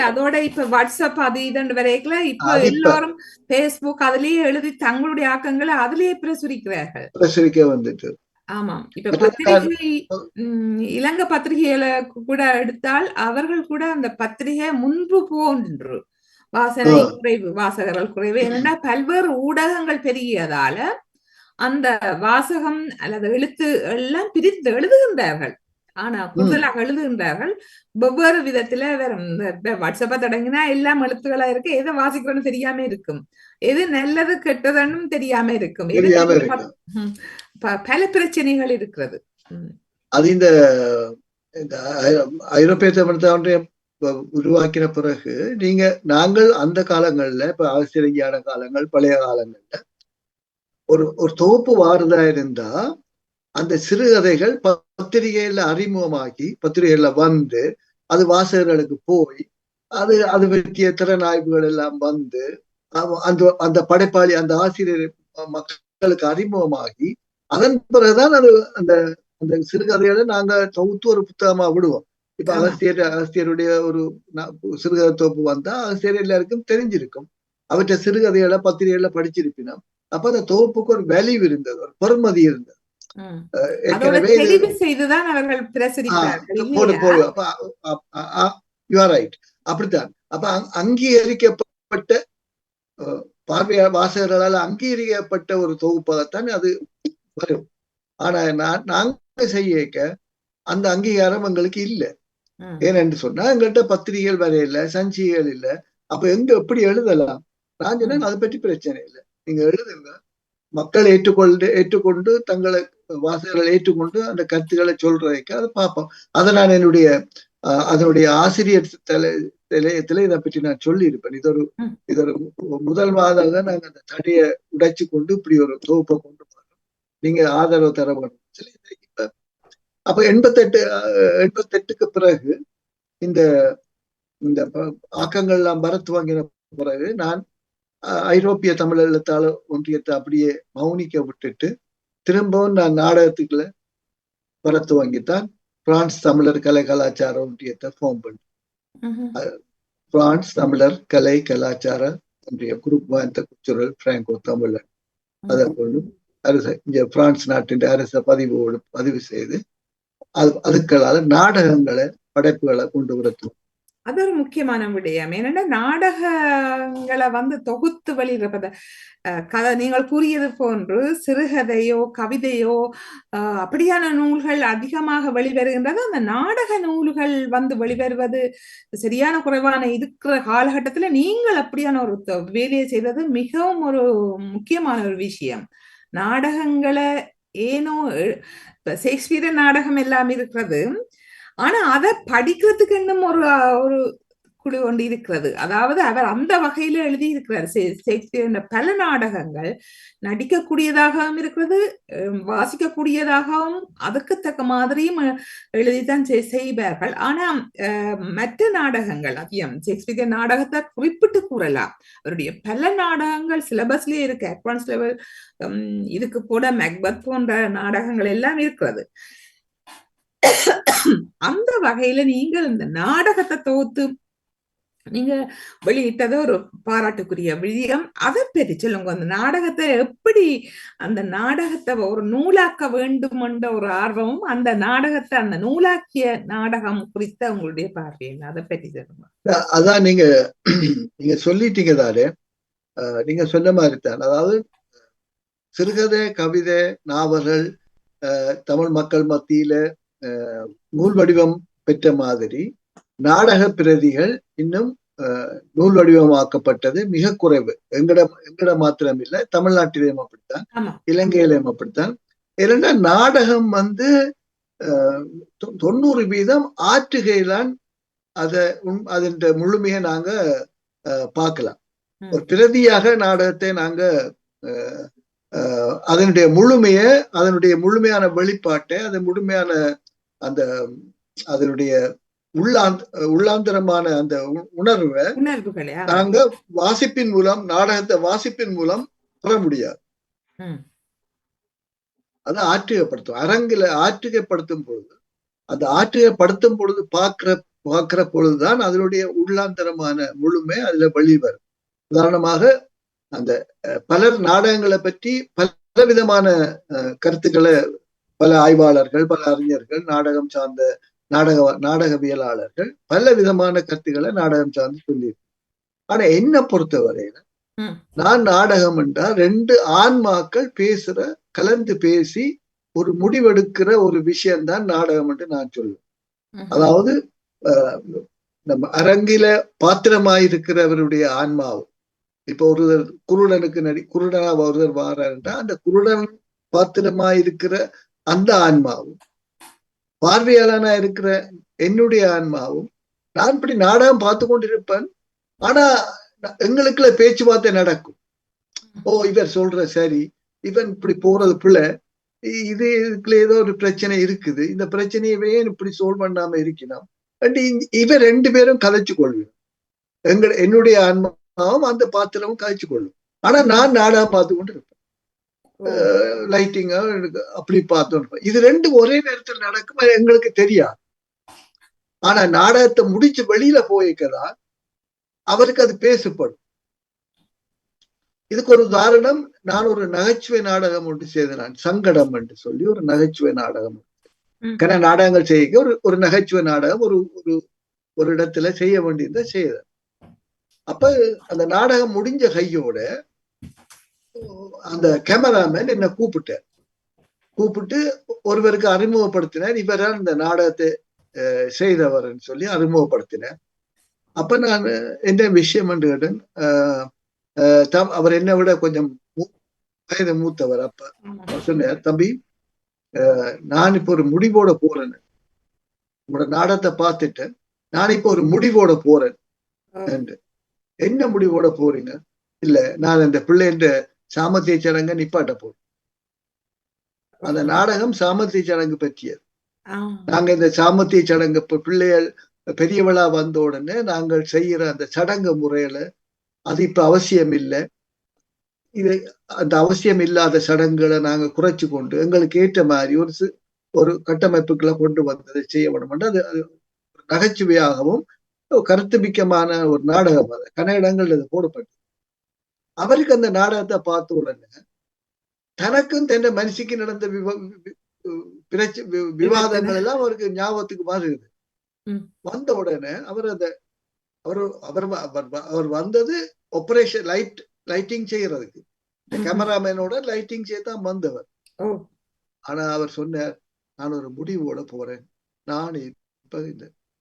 அதோட இப்ப வாட்ஸ்அப் அது இதன் வரைக்குல இப்ப எல்லாரும் பேஸ்புக் அதுலயே எழுதி தங்களுடைய ஆக்கங்களை அதுலயே பிரசுரிக்க வந்துட்டு. ஆமாம். இப்ப பத்திரிகை இலங்கை பத்திரிகைகளை கூட எடுத்தால் அவர்கள் கூட அந்த பத்திரிகை முன்பு போன்று வாசனை குறைவு, வாசகர்கள் குறைவு. என்னன்னா பல்வேறு ஊடகங்கள் பெருகியதால அந்த வாசகம் அல்லது எழுத்து எல்லாம் பிரித்து எழுதுகின்றார்கள். ஆனா கூடுதலாக எழுதுகின்றார்கள் வெவ்வேறு விதத்துல. வேற வாட்ஸ்அப்ப தொடங்கினா எல்லாம் எழுத்துக்களா இருக்கு, எதை வாசிக்கிறோன்னு தெரியாம இருக்கும், எது நல்லது கெட்டதுன்னு தெரியாம இருக்கும், பல பிரச்சனைகள் இருக்கிறது. அது இந்த ஐரோப்பிய தமிழ் உருவாக்கின பிறகு நாங்கள் அந்த காலங்கள்ல இப்ப ஆசிரியரான காலங்கள், பழைய காலங்கள்ல ஒரு தொகுப்பு வாரதா இருந்தா அந்த சிறுகதைகள் பத்திரிகையில அறிமுகமாகி பத்திரிகையில வந்து அது வாசகர்களுக்கு போய் அது பற்றிய திறனாய்வுகள் எல்லாம் வந்து அந்த படைப்பாளி அந்த ஆசிரியர் மக்களுக்கு அறிமுகமாகி அதன் பிறகுதான் அது அந்த சிறுகதைகளை நாங்க தொகுத்து ஒரு புத்தகமா விடுவோம். இப்ப அகஸ்தியருடைய ஒரு சிறுகதை தொகுப்பு வந்தா அகஸ்தியர் எல்லாருக்கும் தெரிஞ்சிருக்கும், அவற்றை சிறுகதைகளை பத்திரிகைகளை படிச்சிருப்பினோம். அப்ப அந்த தொகுப்புக்கு ஒரு வேல்யூ இருந்தது, ஒரு பெருமதி இருந்தது. அப்படித்தான். அப்ப அங்கீகரிக்கப்பட்ட பார்வையாளர் வாசகர்களால் அங்கீகரிக்கப்பட்ட ஒரு தொகுப்பாகத்தான் அது வரும். ஆனா நாங்க செய்ய அந்த அங்கீகாரம் எங்களுக்கு இல்லை. ஏனென்று சொன்னா எங்கள்கிட்ட பத்திரிகைகள் வர இல்லை, சஞ்சிகைகள் இல்லை. அப்ப எப்படி எழுதலாம்? நான் சொன்னேன் அதை பற்றி பிரச்சனை இல்லை, நீங்க எழுதுங்க, மக்கள் ஏற்றுக்கொண்டு தங்களை வாசகர்கள் ஏற்றுக்கொண்டு அந்த கருத்துக்களை சொல்றதுக்கு அதை பார்ப்போம். அதை நான் அதனுடைய ஆசிரியர் நிலையத்துல இதை பற்றி நான் சொல்லி இருப்பேன். இது ஒரு முதல் மாதம் தான் நாங்க அந்த தடையை உடைச்சு கொண்டு இப்படி ஒரு தொகுப்பை கொண்டு போறோம், நீங்க ஆதரவு தர வேண்டும். அப்ப 88க்கு பிறகு இந்த ஆக்கங்கள் எல்லாம் வர துவங்கின பிறகு நான் ஐரோப்பிய தமிழ் எழுத்தாளர் ஒன்றியத்தை அப்படியே மௌனிக்க விட்டுட்டு திரும்பவும் நான் நாடகத்துக்குள்ள வர துவங்கித்தான் பிரான்ஸ் தமிழர் கலை கலாச்சார ஒன்றியத்தை ஃபார்ம் பண்ணேன். பிரான்ஸ் தமிழர் கலை கலாச்சார ஒன்றிய குரூப் வாய்ந்த குச்சுரல் பிராங்கோ தமிழர் அதை கொண்டு இங்க பிரான்ஸ் நாட்டின் அரச பதிவு செய்து அதுக்களால நாடகங்களை படைப்புகளை கொண்டு வரணும். அது ஒரு முக்கியமான விடயம். ஏனென்றால் நாடகங்களை தொகுத்து வெளியிடுறத கதை நீங்கள் கூறியது போன்று சிறுகதையோ கவிதையோ அப்படியான நூல்கள் அதிகமாக வெளிவருகின்றது. அந்த நாடக நூல்கள் வெளிவருவது சரியான குறைவான இருக்கிற காலகட்டத்துல நீங்கள் அப்படியான ஒரு வேலையை செய்தது மிகவும் ஒரு முக்கியமான ஒரு விஷயம். நாடகங்களை ஏனோ ஷேக்ஸ்பியர் நாடகம் எல்லாம் இருக்கிறது, ஆனா அதை படிக்கிறதுக்கு இன்னும் ஒரு ஒரு குழு கொண்டு இருக்கிறது. அதாவது அவர் அந்த வகையில எழுதி இருக்கிறார். ஷேக்ஸ்பியர் பல நாடகங்கள் நடிக்கக்கூடியதாகவும் இருக்கிறது, வாசிக்கக்கூடியதாகவும் அதுக்கு தக்க மாதிரியும் எழுதித்தான் செய்வார்கள். ஆனா மற்ற நாடகங்கள் அதிகம் ஷேக்ஸ்பியர் நாடகத்தை குறிப்பிட்டு கூறலாம். அவருடைய பல நாடகங்கள் சிலபஸ்லயே இருக்கு. அட்வான்ஸ் லெவல் இதுக்கு கூட மேக்பெத் போன்ற நாடகங்கள் எல்லாம் இருக்கிறது. அந்த வகையில நீங்கள் இந்த நாடகத்தை தொகுத்து நீங்க வெளியிட்டது ஒரு பாராட்டுக்குரிய விஜயம். அதை பற்றி சொல்லுங்க. அந்த நாடகத்தை எப்படி அந்த நாடகத்தை ஒரு நூலாக்க வேண்டும் என்ற ஒரு ஆர்வமும் அந்த நாடகத்தை அந்த நூலாக்கிய நாடகம் குறித்த உங்களுடைய பார்வை அதை பற்றி சொல்லுங்க. அதான் நீங்க சொல்லிட்டீங்க தானே, நீங்க சொன்ன மாதிரி தான். அதாவது சிறுகதை கவிதை நாவல்கள் தமிழ் மக்கள் மத்தியில நூல் வடிவம் பெற்ற மாதிரி நாடக பிரதிகள் இன்னும் நூல் வடிவமாக்கப்பட்டது மிக குறைவு. எங்கட மாத்திரம் இல்லை, தமிழ்நாட்டிலேயும் அப்படித்தான், இலங்கையிலேயும் அப்படித்தான். ஏன்னா நாடகம் 90% ஆற்றுகையிலான் அதன் முழுமையை நாங்க பார்க்கலாம். ஒரு பிரதியாக நாடகத்தை நாங்க அதனுடைய முழுமையான வெளிப்பாட்டை, அதன் முழுமையான அந்த அதனுடைய உள்ளாந்தரமான அந்த உணர்வை நாங்க வாசிப்பின் மூலம், நாடகத்தை வாசிப்பின் மூலம் பெற முடியாது. அதை ஆற்றுகைப்படுத்தும். அரங்கில ஆற்றுகைப்படுத்தும் பொழுது, அந்த ஆற்றுகைப்படுத்தும் பொழுது பார்க்கிற பொழுதுதான் அதனுடைய உள்ளாந்தரமான முழுமை அதுல வெளிவரும். உதாரணமாக அந்த பலர் நாடகங்களை பற்றி பல விதமான கருத்துக்களை பல ஆய்வாளர்கள், பல அறிஞர்கள், நாடகம் சார்ந்த நாடகவியலாளர்கள் பல விதமான கருத்துக்களை நாடகம் சார்ந்து சொல்லியிருக்கு. ஆனா என்ன பொறுத்தவரையில நான் நாடகம் என்றால் 2 ஆன்மாக்கள் கலந்து பேசி ஒரு முடிவெடுக்கிற ஒரு விஷயம்தான் நாடகம் என்று நான் சொல்லுவேன். அதாவது நம்ம அரங்கில பாத்திரமாயிருக்கிறவருடைய ஆன்மாவும், இப்ப ஒருவர் குருடனா ஒருவர் வாராருன்றா அந்த குருடன் பாத்திரமாயிருக்கிற அந்த ஆன்மாவும், பார்வையாளனா இருக்கிற என்னுடைய ஆன்மாவும், நான் இப்படி நாடகம் பார்த்து கொண்டிருப்பேன். ஆனா எங்களுக்குள்ள பேச்சுவார்த்தை நடக்கும். இவர் சொல்ற சரி, இவன் இப்படி போறது பிள்ளை, இதுக்குள்ள ஏதோ ஒரு பிரச்சனை இருக்குது, இந்த பிரச்சனையவே இப்படி சால்வ் பண்ணாம இருக்கணும். இவன் 2 பேரும் கதைச்சு கொள்வேன். என்னுடைய ஆன்மாவும் அந்த பாத்திரமும் கதைச்சு கொள்ளும். ஆனா நான் நாடகம் பார்த்து கொண்டு இருப்பேன். லைட்டிங்க அப்படி பார்த்தோம். இது 2 ஒரே நேரத்தில் நடக்கும், எங்களுக்கு தெரியாது. ஆனா நாடகத்தை முடிச்சு வெளியில போய்க்கதான் அவருக்கு அது பேசப்படும். இதுக்கு ஒரு உதாரணம், நான் ஒரு நகைச்சுவை நாடகம் ஒன்று செய்தேன். நான் சங்கடம் என்று சொல்லி ஒரு நகைச்சுவை நாடகம், நாடகங்கள் செய்ய ஒரு நகைச்சுவை நாடகம் ஒரு இடத்துல செய்ய வேண்டியதை செய்தேன். அப்ப அந்த நாடகம் முடிஞ்ச கையோட அந்த கேமராமேன் என்ன கூப்பிட்டு ஒருவருக்கு அறிமுகப்படுத்தினார். இவரால் இந்த நாடகத்தை செய்தவர்ன்னு சொல்லி அறிமுகப்படுத்தினார். அப்ப நான் என்ன விஷயம் என்று கேட்டேன். அவர் என்னை விட கொஞ்சம் வயது மூத்தவர். அப்ப சொன்னார், தம்பி நான் இப்ப ஒரு முடிவோட போறேன், உங்களோட நாடகத்தை பார்த்துட்டு நான் இப்ப ஒரு முடிவோட போறேன் என்று. என்ன முடிவோட போறீங்க? இல்ல, நான் இந்த பிள்ளைன்ற சாமர்த்திய சடங்கை நிப்பாட்ட போறோம். அந்த நாடகம் சாமர்த்திய சடங்கு பற்றியது. நாங்க இந்த சாமர்த்திய சடங்கு பிள்ளைகள் பெரியவளா வந்த உடனே நாங்கள் செய்யற அந்த சடங்கு முறையில அது இப்ப அவசியம் இல்லை. அந்த அவசியம் இல்லாத சடங்குகளை நாங்க குறைச்சு கொண்டு எங்களுக்கு ஏற்ற மாதிரி ஒரு கட்டமைப்புகளை கொண்டு வந்ததை செய்ய வேண்டும். அது நகைச்சுவையாகவும் கருத்துமிக்கமான ஒரு நாடகம். அது கன இடங்கள் அது போடப்பட்டது. அவருக்கு அந்த நாடகத்தை பார்த்த உடனே தனக்கும் தன் மனுஷிக்கு நடந்த விவாதங்கள் எல்லாம் அவருக்கு ஞாபகத்துக்கு வருது. ம். வந்த உடனே அவர் அவர் வந்தது ஆபரேஷன் லைட்டிங் செய்யறதுக்கு, கேமராமேனோட லைட்டிங் செய்யத்தான் வந்தவர். ஆனா அவர் சொன்னார், நான் ஒரு முடிவோட போறேன், நான் இப்ப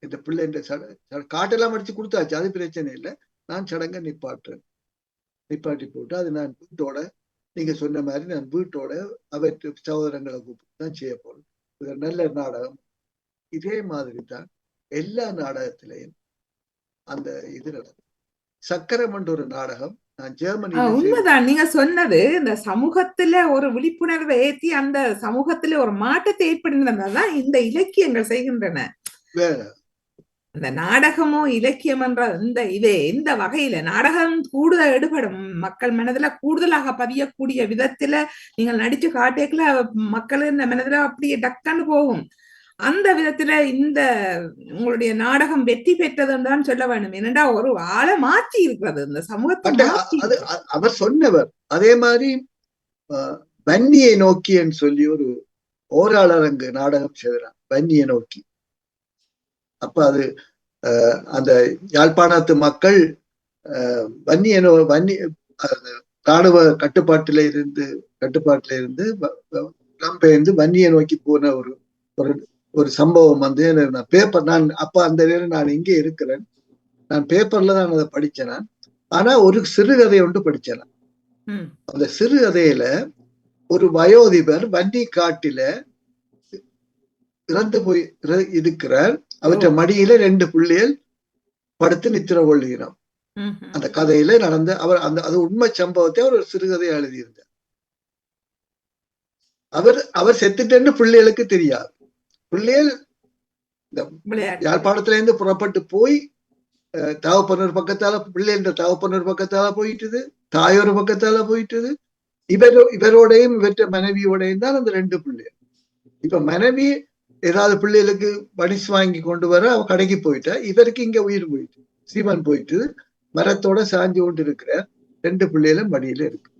இந்த பிள்ளை காட்டெல்லாம் அடிச்சு கொடுத்தாச்சு, அது பிரச்சனை இல்லை, நான் சடங்க நிப்பாட்டி போட்டு அது நான் வீட்டோட, நீங்க சொன்ன மாதிரி நான் வீட்டோட அவற்று சகோதரங்களை கூப்பிட்டு தான் செய்ய போறேன். இது நல்ல நாடகம். இதே மாதிரி தான் எல்லா நாடகத்திலையும் அந்த இது நடக்கும். சக்கரம் என்ற ஒரு நாடகம் நான் ஜெர்மனியில உண்மைதான் நீங்க சொன்னது. இந்த சமூகத்துல ஒரு விழிப்புணர்வை ஏற்றி அந்த சமூகத்துல ஒரு மாற்றத்தை ஏற்படுத்தினதான் இந்த இலக்கியங்கள் செய்கின்றன. வேற இந்த நாடகமோ இலக்கியம் என்ற இந்த வகையில நாடகம் கூடுதல் எடுபடும், மக்கள் மனதுல கூடுதலாக பதியக்கூடிய விதத்துல நீங்கள் நடிச்சு காட்டியக்குள்ள மக்கள் இந்த மனதுல அப்படியே டக்குன்னு போகும். அந்த விதத்துல இந்த உங்களுடைய நாடகம் வெற்றி பெற்றதுன்னு சொல்ல வேண்டும். என்னடா ஒரு ஆளை மாற்றி இருக்கிறது இந்த சமூகத்தை. அவர் சொன்னவர் அதே மாதிரி வன்னியை நோக்கின்னு சொல்லி ஒரு ஓராளரங்கு நாடகம் செய்கிறார், வன்னியை நோக்கி. அப்ப அது அந்த யாழ்ப்பாணத்து மக்கள் வன்னி ராணுவ கட்டுப்பாட்டில இருந்து புலம்பெயர்ந்து வன்னியை நோக்கி போன ஒரு சம்பவம் வந்து பேப்பர், நான் அப்ப அந்த நேரம் நான் இங்கே இருக்கிறேன், நான் பேப்பர்ல தான் அதை படிச்சேன். ஆனா ஒரு சிறுகதை ஒன்று படிச்சேன். அந்த சிறுகதையில ஒரு வயோதிபர் வன்னி காட்டில இறந்து போய் இருக்கிறார். அவற்ற மடியில 2 பிள்ளைகள் படுத்து நித்திர கொள்ளுகிறோம். அந்த கதையில நடந்த அது உண்மை சம்பவத்தை அவர் ஒரு சிறுகதையை எழுதியிருந்தார். அவர் செத்துட்டேன்னு பிள்ளைகளுக்கு தெரியாது. பிள்ளைகள் யாழ்ப்பாணத்துல இருந்து புறப்பட்டு போய் தகப்பனூர் பக்கத்தால, பிள்ளைன்ற தகப்பனூர் பக்கத்தால போயிட்டுது, தாயோர் பக்கத்தால போயிட்டுது. இவரோடையும் இவற்ற மனைவியோடையும் தான் அந்த 2 பிள்ளைகள். இப்ப மனைவி ஏதாவது பிள்ளைகளுக்கு பரிசு வாங்கி கொண்டு வர அவ கடைக்கு போயிட்டா, இவருக்கு இங்க உயிர் போயிட்டு சீமன் போயிட்டு மரத்தோட சாஞ்சு கொண்டு இருக்கிற 2 பிள்ளைகளும் மடியில இருக்கு.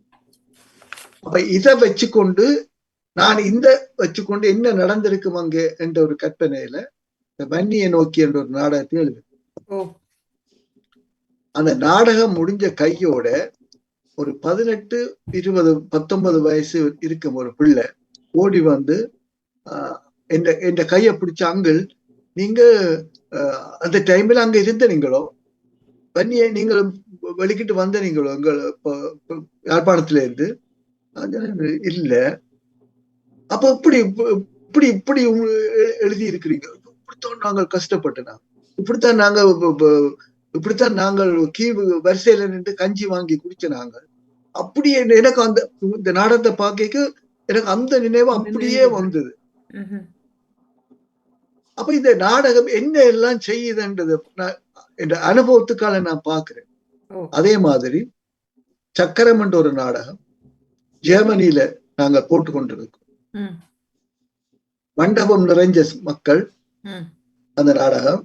அப்ப இதை வச்சுக்கொண்டு நான் வச்சுக்கொண்டு என்ன நடந்திருக்கும் அங்கே என்ற ஒரு கற்பனையில வன்னியை நோக்கி என்ற ஒரு நாடகத்தை எழுது. அந்த நாடகம் முடிஞ்ச கையோட ஒரு 18, 20, 19 வயசு இருக்கும் ஒரு பிள்ளை ஓடி வந்து என் கையை பிடிச்ச, அங்கிள் நீங்க அந்த டைம்ல அங்க இருந்த நீங்களோ, வன்னியை நீங்களும் வெளிக்கிட்டு வந்த நீங்களோ எங்கள் யாழ்ப்பாணத்துல இருந்து? இல்ல. அப்ப இப்படி எழுதி இருக்கிறீங்க? இப்படித்தான் நாங்கள் கஷ்டப்பட்டனா, இப்படித்தான் நாங்கள் கீழ் வரிசையில நின்று கஞ்சி வாங்கி குடிச்ச நாங்கள். அப்படியே எனக்கு இந்த நாடகத்தை பார்க்க எனக்கு அந்த நினைவு அப்படியே வந்தது. அப்ப இந்த நாடகம் என்ன எல்லாம் செய்யுதுன்றது என்ற அனுபவத்துக்காக நான் பாக்குறேன். அதே மாதிரி சக்கரம் என்ற ஒரு நாடகம் ஜெர்மனியில நாங்க போட்டு கொண்டிருக்கோம். மண்டபம் நிறைஞ்ச மக்கள் அந்த நாடகம்.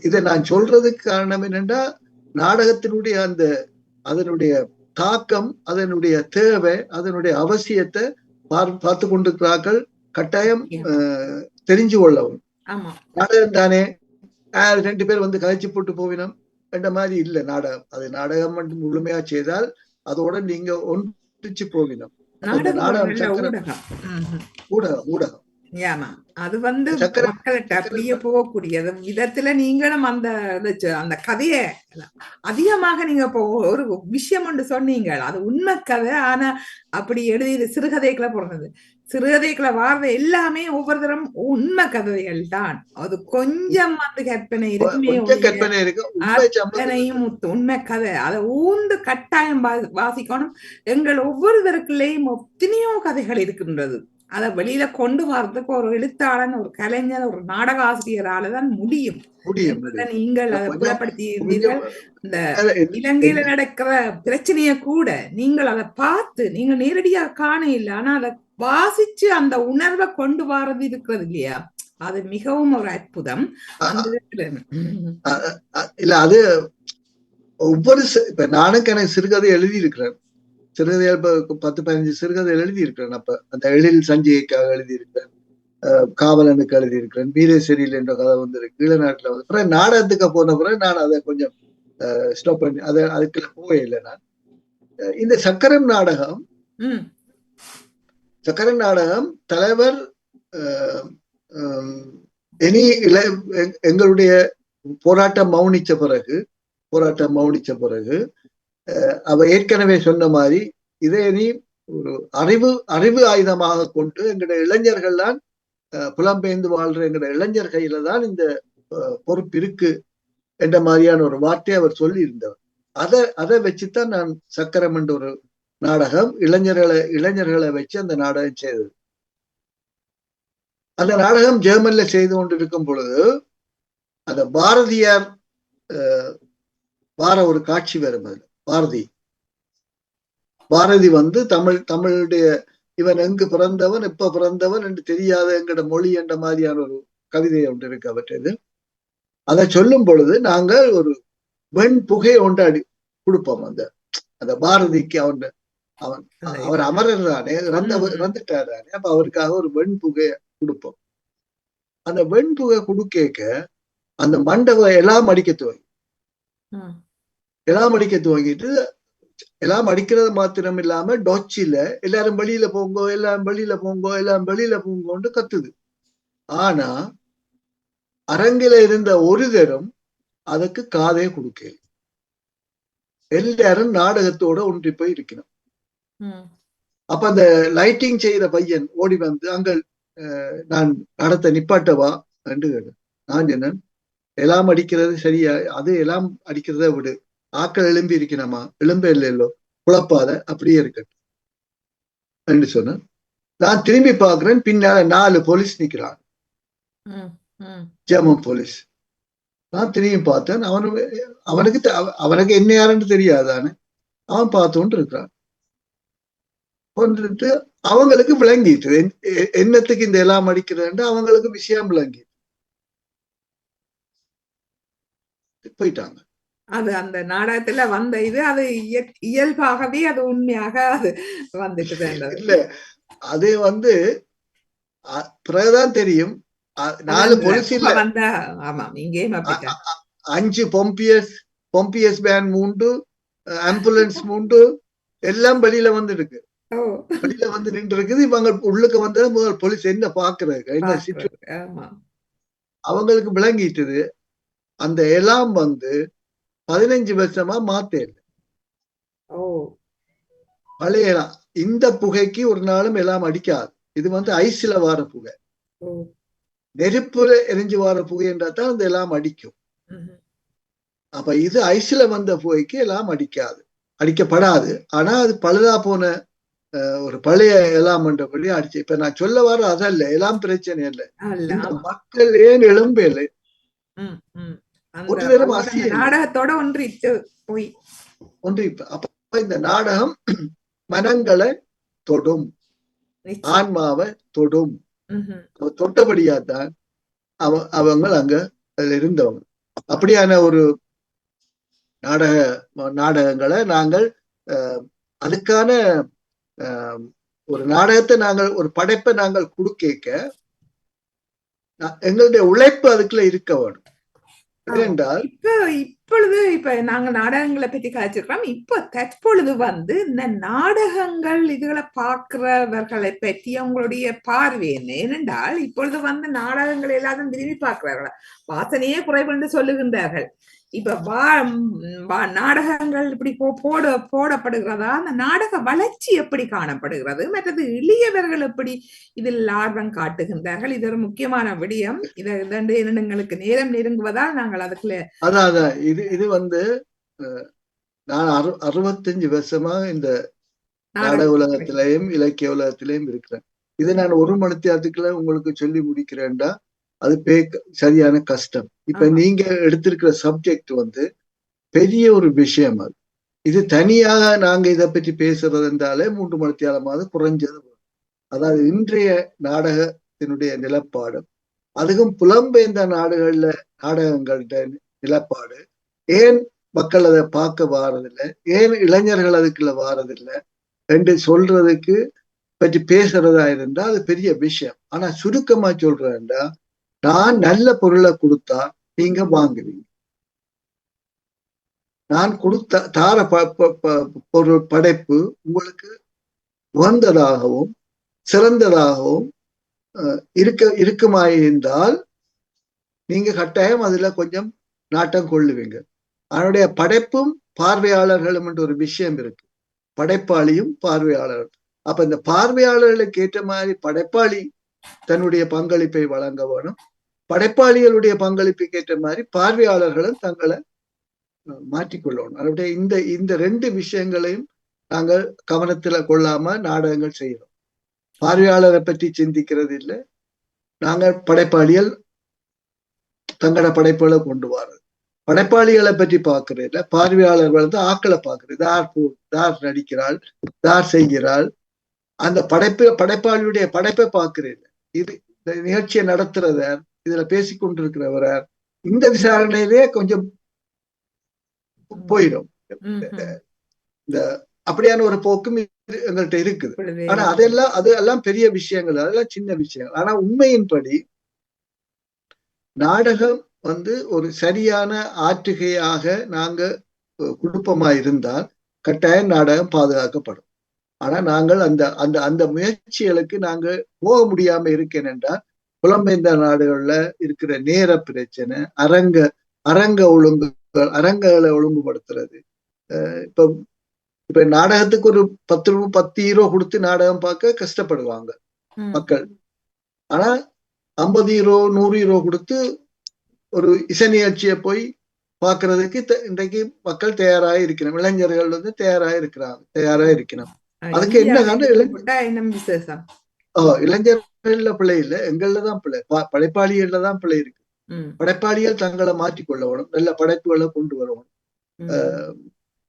இதை நான் சொல்றதுக்கு காரணம் என்னன்னா, நாடகத்தினுடைய அதனுடைய தாக்கம், அதனுடைய தேவை, அதனுடைய அவசியத்தை பார்த்து கொண்டிருக்கிறார்கள். கட்டாயம் தெரிஞ்சு கொள்ளவும். நாடகம் தானே 2 பேர் வந்து கதைச்சு போட்டு போவினோம் என்ற மாதிரி இல்ல நாடகம். அது நாடகம் மட்டும் முழுமையா செய்தால் அதோட நீங்க ஒன்றிச்சு போவினோம். ஊடகம் அது வந்து மக்கள்கிட்ட அப்படியே போகக்கூடியது விதத்துல நீங்களும் அந்த கதைய அதிகமாக நீங்க இப்போ ஒரு விஷயம் ஒன்று சொன்னீங்க, அது உண்மை கதை. ஆனா அப்படி எழுதி சிறுகதைகளை போடுறது, சிறுகதைகளை வார்த்தை எல்லாமே ஒவ்வொரு தரம் உண்மை கதைகள் தான். அது கொஞ்சம் வந்து கற்பனை இருக்குமையும் உண்மை கதை. அதை ஊந்து கட்டாயம் வாசிக்கணும். எங்கள் ஒவ்வொருவருக்குள்ளேயும் எத்தனையோ கதைகள் இருக்கின்றது. அதை வெளியில கொண்டு வரதுக்கு ஒரு எழுத்தாளன், ஒரு கலைஞர், ஒரு நாடக ஆசிரியரால தான் முடியும். நீங்கள் அதை புலப்படுத்தி இருந்தீர்கள். இந்த இலங்கையில நடக்கிற பிரச்சனைய கூட நீங்கள் அதை பார்த்து நீங்க நேரடியா காண இல்லை, ஆனா அதை வாசிச்சு அந்த உணர்வை கொண்டு வர்றது இருக்கிறது இல்லையா, அது மிகவும் ஒரு அற்புதம். இல்ல அது ஒவ்வொரு இப்ப நானும் எனக்கு சிறுகதை எழுதி இருக்கிறேன். சிறுகதைகள் 10-15 சிறுகதை எழுதி இருக்கிறேன். அப்ப அந்த எழில் சஞ்சிகைக்காக எழுதி இருக்கிறேன். காவலனுக்கு எழுதியிருக்கிறேன், வீரேஸ்வரியில் என்ற கதை வந்திருக்கு, ஈழநாட்டுல வந்து. அப்புறம் நாடகத்துக்கு போன பிறகு நான் அதை கொஞ்சம் ஸ்டாப் பண்ணி அதை அதுக்குள்ள போகல. நான் இந்த சக்கரம் நாடகம் தலைவர் இனி எங்களுடைய போராட்டம் மௌனிச்ச பிறகு அவ ஏற்கனவே சொன்ன மாதிரி இதை இனி ஒரு அறிவு ஆயுதமாக கொண்டு எங்களுடைய இளைஞர்கள்லாம் புலம்பெயர்ந்து வாழ்ற எங்களுடைய இளைஞர் கையில தான் இந்த பொறுப்பு இருக்கு என்ற மாதிரியான ஒரு வார்த்தையை அவர் சொல்லி இருந்தவர். அதை வச்சுதான் நான் சக்கரம் என்ற ஒரு நாடகம் இளைஞர்களை வச்சு அந்த நாடகம் செய்தது. அந்த நாடகம் ஜெர்மன்ல செய்து கொண்டிருக்கும் பொழுது அந்த பாரதியார் வார ஒரு காட்சி வரும். அதுல பாரதி வந்து தமிழுடைய இவன் எங்கு பிறந்தவன் எப்ப பிறந்தவன் என்று தெரியாத எங்கட மொழி என்ற மாதிரியான ஒரு கவிதை ஒன்று இருக்கு அவற்றது. அதை சொல்லும் பொழுது நாங்கள் ஒரு வெண் புகை ஒன்று கொடுப்போம். அந்த பாரதிக்கு அவர் அமரர் தானே, இறந்துட்டார் தானே, அப்ப அவருக்காக ஒரு வெண் புகைய கொடுப்போம். அந்த வெண் புகை கொடுக்க அந்த மண்டபம் எல்லாம் அடிக்க துவங்கிட்டு எல்லாம் அடிக்கிறது மாத்திரம் இல்லாம டொச்சில எல்லாரும் வெளியில போங்கோன்னு கத்துது. ஆனா அரங்கில இருந்த ஒரு தரம் அதுக்கு காதே கொடுக்கல. எல்லாரும் நாடகத்தோட ஒன்றி போய் இருக்கணும். அப்ப அந்த லைட்டிங் செய்யற பையன் ஓடி வந்து அங்க நான் நடத்த நிப்பாட்டவா என்று கேட்டேன். நான் என்ன எல்லாம் அடிக்கிறது சரியா, அது எல்லாம் அடிக்கிறத விடு, ஆக்கள் எழும்பி இருக்கணுமா, எழும்ப இல்லையோ, குழப்பாத, அப்படியே இருக்கட்டும் என்று சொன்னேன். நான் திரும்பி பார்க்கிறேன், பின்னால 4 போலீஸ் நிக்கிறான், ஜெர்மன் போலீஸ். நான் திரும்பி பார்த்தேன், அவனுக்கு என்ன யாருன்னு தெரியாதானே, அவன் பார்த்துட்டு இருக்கிறான். வந்துட்டு அவங்களுக்கு விளங்கிட்டு என்னத்துக்கு இந்த எல்லாம் அடிக்கிறேன் அவங்களுக்கு விஷயம் விளங்கி போயிட்டாங்க. அது அந்த நாடகத்துல வந்த இது அது இயல்பாகவே அது உண்மையாக அது வந்துட்டு இல்ல. அது வந்து பிறகுதான் தெரியும். 4 போலீஸ்ல 5 பொம்பியஸ் வேன் 3 ஆம்புலன்ஸ் 3 எல்லாம் வெளியில வந்து இருக்கு. வெளியில வந்து நின்று இருக்குது. இவங்க உள்ளுக்கு வந்தது முதல் போலீஸ் என்ன பாக்குறாங்க, என்ன அவங்களுக்கு விளங்கிட்டது. அந்த எல்லாம் வந்து 15 வருஷமா மாத்தேன் பழைய இந்த புகைக்கு ஒரு நாளும் எல்லாம் அடிக்காது. இது வந்து ஐஸ்ல வார புகை, நெருப்புல எரிஞ்சு வார புகை என்றாதான் அந்த எல்லாம் அடிக்கும். அப்ப இது ஐஸ்ல வந்த புகைக்கு எல்லாம் அடிக்கப்படாது. ஆனா அது பழுதா போன ஒரு பழைய எல்லாம் என்றபடி அடிச்சு. இப்ப நான் சொல்ல வர அதல்ல, எல்லாம் பிரச்சனை இல்லை. இந்த மக்கள் ஏன் எழும்ப இல்லை, நாடகத்தோட ஒன்றி அப்ப இந்த நாடகம் மனங்களை தொடும், ஆன்மாவை தொடும். தொட்டபடியாதான் அவங்க அங்க அதுல இருந்தவங்க. அப்படியான ஒரு நாடகங்களை நாங்கள் அதுக்கான ஒரு நாடகத்தை நாங்கள் ஒரு படைப்பை நாங்கள் கொடுக்க எங்களுடைய உழைப்பு அதுக்குள்ள இருக்க வேணும். இப்ப நாங்க நாடகங்களை பத்தி காய்ச்சிருக்கோம். இப்ப தற்பொழுது வந்து இந்த நாடகங்கள் இதுகளை பார்க்கிறவர்களை பற்றி அவங்களுடைய பார்வை என்ன? ஏனென்றால் இப்பொழுது வந்து நாடகங்கள் எல்லாரும் திரும்பி பார்க்கிறார்களா, வாசனையே குறைவு சொல்லுகின்றார்கள். இப்ப நாடகங்கள் இப்படி போடப்படுகிறதா, அந்த நாடக வளர்ச்சி எப்படி காணப்படுகிறது, மற்றது இளையவர்கள் எப்படி இதில் ஆர்வம் காட்டுகின்றார்கள், இது ஒரு முக்கியமான விடயம். எங்களுக்கு நேரம் நெருங்குவதால் நாங்கள் அதுக்குள்ள அதான் இது வந்து நான் 65 வருஷமா இந்த நாடக உலகத்திலையும் இலக்கிய உலகத்திலையும் இருக்கிறேன். இதை நான் ஒரு மணித்தியாரத்துக்குள்ள உங்களுக்கு சொல்லி முடிக்கிறேன்டா அது சரியான கஷ்டம். இப்ப நீங்க எடுத்திருக்கிற சப்ஜெக்ட் வந்து பெரிய ஒரு விஷயம். இது தனியாக நாங்க இதை பற்றி பேசுறது என்றாலே 3 மணித்தியாலமாவது குறைஞ்சது. அதாவது இன்றைய நாடகத்தினுடைய நிலப்பாடு, அதுக்கும் புலம்பெயர்ந்த நாடகங்கள்ட நிலப்பாடு, ஏன் மக்கள் அதை பார்க்க வாரதில்லை, ஏன் இளைஞர்கள் அதுக்குள்ள வாரதில்லை என்று சொல்றதுக்கு பற்றி பேசுறதா இருந்தா அது பெரிய விஷயம். ஆனா சுருக்கமா சொல்றேன்டா, நான் நல்ல பொருளை கொடுத்தா நீங்க வாங்குவீங்க. நான் கொடுத்த தார பொருள் படைப்பு உங்களுக்கு உகந்ததாகவும் சிறந்ததாகவும் இருக்குமாயிருந்தால் நீங்க கட்டாயம் அதுல கொஞ்சம் நாட்டம் கொள்ளுவீங்க. அதனுடைய படைப்பும் பார்வையாளர்களும் என்ற ஒரு விஷயம் இருக்கு. படைப்பாளியும் பார்வையாளர். அப்ப இந்த பார்வையாளர்களுக்கு ஏற்ற மாதிரி படைப்பாளி தன்னுடைய பங்களிப்பை வழங்க வேணும். படைப்பாளிகளுடைய பங்களிப்புக்கு ஏற்ற மாதிரி பார்வையாளர்களும் தங்களை மாற்றிக்கொள்ளணும். அதனுடைய இந்த இந்த ரெண்டு விஷயங்களையும் நாங்கள் கவனத்துல கொள்ளாம நாடகங்கள் செய்யறோம். பார்வையாளரை பற்றி சிந்திக்கிறது இல்லை. நாங்கள் படைப்பாளிகள் தங்களோட படைப்புகளை கொண்டு வர்றது. படைப்பாளிகளை பற்றி பார்க்கறது பார்வையாளர்கள் வந்து ஆக்களை பார்க்கறது. தார் நடிக்கிறாள், தார் செய்கிறாள், அந்த படைப்பாளியுடைய படைப்பை பார்க்கறது. இது இந்த நிகழ்ச்சியை நடத்துறதார், இதுல பேசிக்கொண்டிருக்கிறவரார், இந்த விசாரணையிலே கொஞ்சம் போயிடும். இந்த அப்படியான ஒரு போக்கும் எங்கள்கிட்ட இருக்குது. ஆனா அதெல்லாம் பெரிய விஷயங்கள், அதெல்லாம் சின்ன விஷயங்கள். ஆனா உண்மையின்படி நாடகம் வந்து ஒரு சரியான ஆற்றுகையாக நாங்க குடும்பமா இருந்தால் கட்டாயம் நாடகம் பாதுகாக்கப்படும். ஆனா நாங்கள் அந்த அந்த அந்த முயற்சிகளுக்கு நாங்க போக முடியாம இருக்கேன் என்றால் புலம்பெயர்ந்த நாடுகள்ல இருக்கிற நேர பிரச்சனை, அரங்களை ஒழுங்குபடுத்துறது. இப்ப நாடகத்துக்கு ஒரு 10 யூரோ கொடுத்து நாடகம் பார்க்க கஷ்டப்படுவாங்க மக்கள். ஆனா 50 யூரோ 100 யூரோ கொடுத்து ஒரு இசை நிகழ்ச்சியை போய் பார்க்கறதுக்கு இன்றைக்கு மக்கள் தயாராக இருக்கணும். இளைஞர்கள் வந்து தயாராக இருக்கணும். அதுக்கு என்ன இளைஞர்கள்ல பிள்ளை இல்லை, எங்கள்லதான் பிள்ளை, படைப்பாளிகள்ல தான் பிள்ளை இருக்கு. படைப்பாளிகள் தங்களை மாற்றிக்கொள்ள வேணும், நல்ல படைப்புகளை கொண்டு வரணும்.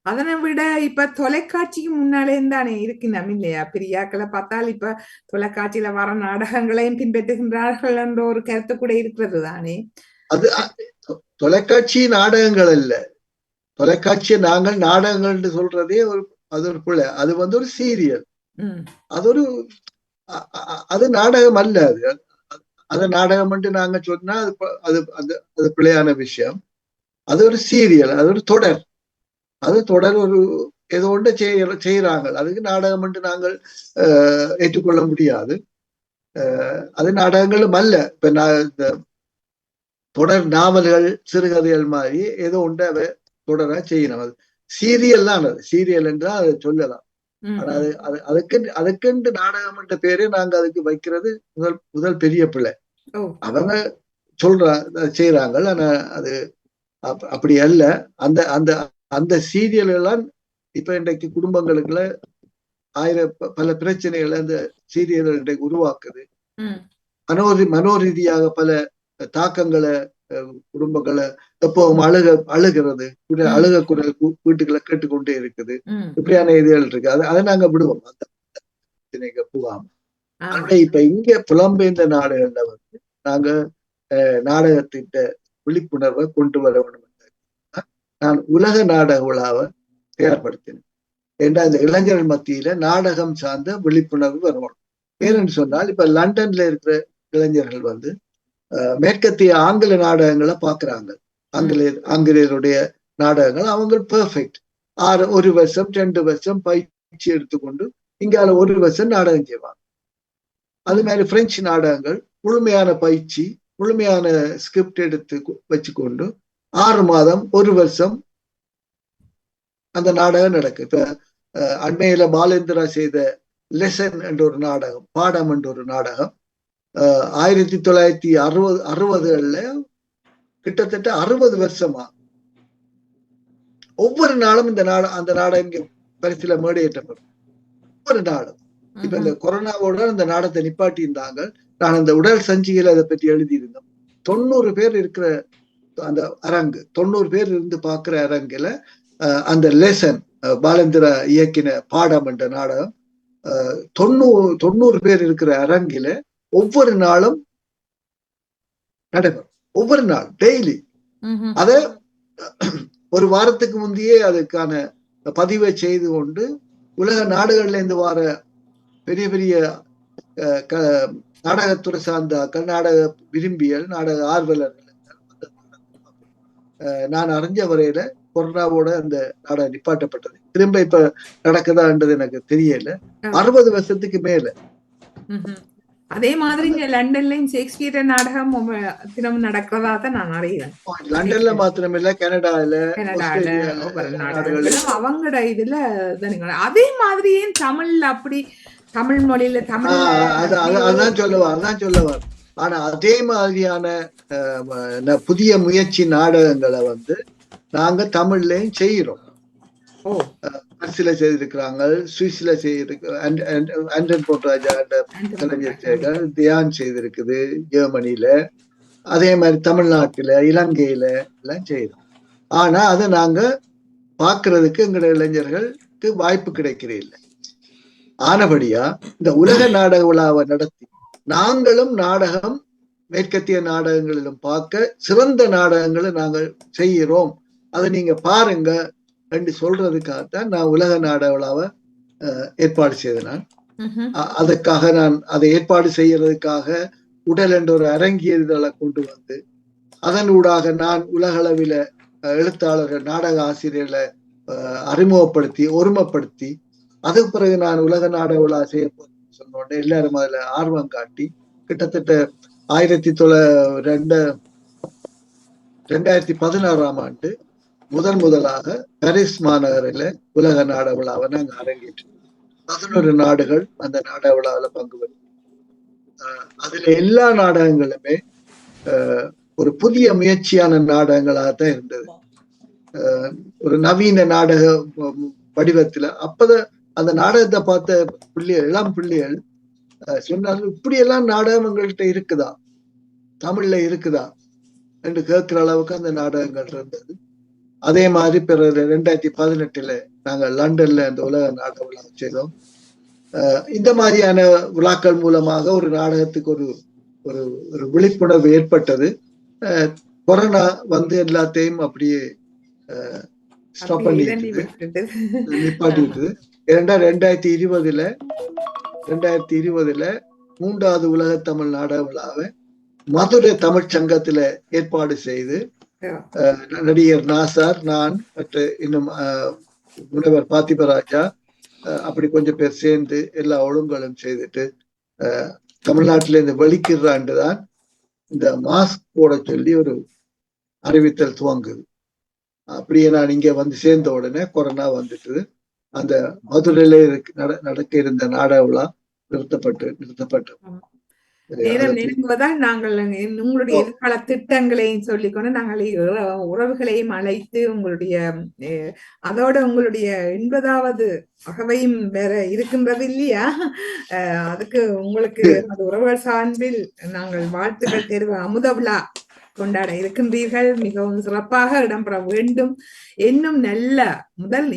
அதனை விட இப்ப தொலைக்காட்சிக்கு முன்னாலே தானே இருக்கணும் இல்லையா? பெரியாக்களை பார்த்தால் இப்ப தொலைக்காட்சியில வர நாடகங்களையும் பின்பற்றுகின்றார்கள் என்ற ஒரு கருத்து கூட இருக்கிறது தானே. அது தொலைக்காட்சி நாடகங்கள் அல்ல. தொலைக்காட்சியை நாங்கள் நாடகங்கள் சொல்றதே அது ஒரு பிள்ளை. அது வந்து ஒரு சீரியல். அது நாடகம் அல்ல. அது நாடகம் என்று நாங்க சொன்னா அது பிள்ளையான விஷயம். அது ஒரு சீரியல், அது ஒரு தொடர். அது தொடர் ஒரு ஏதோ ஒன்று செய்யறாங்க. அதுக்கு நாடகம் என்று நாங்கள் ஏற்றுக்கொள்ள முடியாது. அது நாடகங்களும் அல்ல. இப்ப இந்த தொடர் நாவல்கள், சிறுகதைகள் மாதிரி ஏதோ ஒன்று தொடரா செய்யணும். அது சீரியல் தான். அது சீரியல் என்றால் அதை சொல்லலாம். ஆனா அதுக்கென்று நாடகம் என்ற பேரே நாங்க அதுக்கு வைக்கிறது முதல் பெரிய பிள்ளை. அவங்க செய்யறாங்க. ஆனா அது அப்படி அல்ல. அந்த அந்த அந்த சீரியல் எல்லாம் இப்ப இன்றைக்கு குடும்பங்களுக்குள்ள பல பிரச்சனைகளை அந்த சீரியல்கள் இன்றைக்கு உருவாக்குது. மனோரீதியாக பல தாக்கங்களை குடும்பங்களை எப்பவும் அழுகிறது, அழுக குரல் வீட்டுகளை கேட்டுக்கொண்டே இருக்குது. இப்படியான இதுகள் இருக்கு. அதை நாங்க விடுவோம், அந்த பிரச்சனைக்கு போகாம. இப்ப இங்க புலம்பெயர்ந்த நாடுகள்ல வந்து நாங்க நாடகத்திட்ட விழிப்புணர்வை கொண்டு வர வேண்டும். நான் உலக நாடக விழாவை ஏற்படுத்தினேன். ஏன்னா இந்த இளைஞர்கள் மத்தியில நாடகம் சார்ந்த விழிப்புணர்வு வரணும். ஏன்னு சொன்னால் இப்ப லண்டன்ல இருக்கிற இளைஞர்கள் வந்து மேற்கத்திய ஆங்கில நாடகங்களை பாக்குறாங்க. ஆங்கிலேயருடைய நாடகங்கள் அவங்க பெர்ஃபெக்ட். 1 வருஷம் 2 வருஷம் பயிற்சி எடுத்துக்கொண்டு இங்கால 1 வருஷம் நாடகம் செய்வாங்க. அது மாதிரி பிரெஞ்சு நாடகங்கள் முழுமையான பயிற்சி, முழுமையான ஸ்கிரிப்ட் எடுத்து வச்சுக்கொண்டு 6 மாதம் 1 வருஷம் அந்த நாடகம் நடக்கு. இப்ப அண்மையில பாலேந்திரா செய்த லெசன் என்ற ஒரு நாடகம், பாடம் என்ற ஒரு நாடகம் 1960களில் கிட்டத்தட்ட 60 வருஷமா ஒவ்வொரு நாளும் அந்த நாடகம் பரிசுல மேடையேற்றப்படும். ஒவ்வொரு நாளும். இப்ப இந்த கொரோனாவோட அந்த நாடகத்தை நிப்பாட்டி இருந்தாங்க. நான் அந்த உடல் சஞ்சிகையில அதை பற்றி எழுதியிருந்தோம். 90 பேர் இருக்கிற அந்த அரங்கு, 90 பேர் இருந்து பார்க்கிற அரங்குல அந்த லெசன் பாலேந்திரா இயக்கின பாடம் என்ற நாடகம் 90 பேர் இருக்கிற அரங்கில ஒவ்வொரு நாளும் நடைபெறும். ஒவ்வொரு நாள் டெய்லி. அத ஒரு வாரத்துக்கு முந்தையே அதுக்கான பதிவை செய்து கொண்டு உலக நாடுகள்ல இருந்து வர பெரிய பெரிய நாடகத்துறை சார்ந்த நாடக விரும்பியல் நாடக ஆர்வலர்கள் நான் அறிஞ்ச வரையில கொரோனாவோட அந்த நாடகம் நிப்பாட்டப்பட்டது. திரும்ப இப்ப நடக்குதான்றது எனக்கு தெரியல. 60 வருஷத்துக்கு மேல. அதே மாதிரி இங்க லண்டன்லயும் ஷேக்ஸ்பியர் நாடகம் தினம் நடக்கிறதா தான் நான் அறிகிறேன். லண்டன்ல மாத்திரம் இல்ல, கனடால, அவங்களோட இதுல அதே மாதிரியே தமிழ்ல அப்படி தமிழ் மொழியில அதான் சொல்லுவார். ஆனா அதே மாதிரியான புதிய முயற்சி நாடகங்களை நாங்க தமிழ்லயும் செய்யறோம். பரிசில செய்திருக்கிறாங்க, சுவிஸ்ல செய்திருக்கு, போட்ராஜா கலைஞர் தியான் செய்திருக்குது ஜெர்மனியில. அதே மாதிரி தமிழ்நாட்டுல, இலங்கையில எல்லாம் செய்யறோம். ஆனா அதை நாங்க பாக்குறதுக்கு எங்களுடைய இளைஞர்களுக்கு வாய்ப்பு கிடைக்கிறதில்ல. ஆனபடியா இந்த உலக நாடக விழாவை நடத்தி நாங்களும் நாடகம் மேற்கத்திய நாடகங்களிலும் பார்க்க சிறந்த நாடகங்களை நாங்கள் செய்கிறோம், அதை நீங்க பாருங்க என்று சொல்றதுக்காகத்தான் நான் உலக நாடக விழாவை ஏற்பாடு செய்தேன். அதுக்காக நான் அதை ஏற்பாடு செய்யறதுக்காக உடல் என்ற ஒரு அரங்கியலை கொண்டு வந்து அதன் ஊடாக நான் உலக அளவில எழுத்தாளர்கள், நாடக ஆசிரியர்களை அறிமுகப்படுத்தி ஒருமைப்படுத்தி அதுக்கு பிறகு நான் உலக நாடக விழா செய்ய போறேன்னு சொன்னோடனே எல்லாரும் அதுல ஆர்வம் காட்டி கிட்டத்தட்ட 2016 ஆண்டு முதலாக பாரிஸ் மாநகரில உலக நாடக விழாவை நாங்க அரங்கேற்றோம். 11 நாடுகள் அந்த நாடக விழாவில் பங்கு பெறும். அதுல எல்லா நாடகங்களுமே ஒரு புதிய முயற்சியான நாடகங்களாகத்தான் இருந்தது. ஒரு நவீன நாடக வடிவத்துல. அப்பதான் அந்த நாடகத்தை பார்த்த இளம் பிள்ளைகள் சொன்னாலும் இப்படி எல்லாம் நாடகம் எங்கள்கிட்ட இருக்குதா, தமிழ்ல இருக்குதா என்று கேட்கிற அளவுக்கு அந்த நாடகங்கள் இருந்தது. அதே மாதிரி பிறகு 2018 நாங்கள் லண்டன்ல அந்த உலக நாடக விழா செய்தோம். இந்த மாதிரியான விழாக்கள் மூலமாக ஒரு நாடகத்துக்கு ஒரு ஒரு விழிப்புணர்வு ஏற்பட்டது. கொரோனா எல்லாத்தையும் அப்படியே ஸ்டாப் பண்ணி நிப்பாட்டி விட்டது. 2020 3வது உலக தமிழ் நாடக விழாவை மதுரை தமிழ் சங்கத்துல ஏற்பாடு செய்து நடிகர் நாசார், நான் மற்ற இன்னும் முனைவர் பாத்திபராஜா அப்படி கொஞ்சம் பேர் சேர்ந்து எல்லா ஒழுங்குகளும் செய்துட்டு தமிழ்நாட்டில இந்த வெளிக்கிற ஆண்டுதான் இந்த மாஸ்க் போட சொல்லி ஒரு அறிவித்தல் துவங்குது. அப்படியே நான் இங்க சேர்ந்த உடனே கொரோனா வந்துட்டு அந்த மதுரையில நடக்க இருந்த நாடக விழா நிறுத்தப்பட்டு நேரம் நெருங்குவதால் நாங்கள் உங்களுடைய எதிர்கால திட்டங்களையும் சொல்லிக்கொண்டு நாங்கள் உறவுகளையும் அழைத்து உங்களுடைய அதோட உங்களுடைய 80வது அகவையும் வேற இருக்கின்றது இல்லையா? அதுக்கு உங்களுக்கு அது உறவுகள் சார்பில் நாங்கள் வாழ்த்துக்கள் தேர்வு அமுத விழா கொண்டாட இருக்கின்றீர்கள். மிகவும் சிறப்பாக இடம்பெற வேண்டும். இன்னும் நல்ல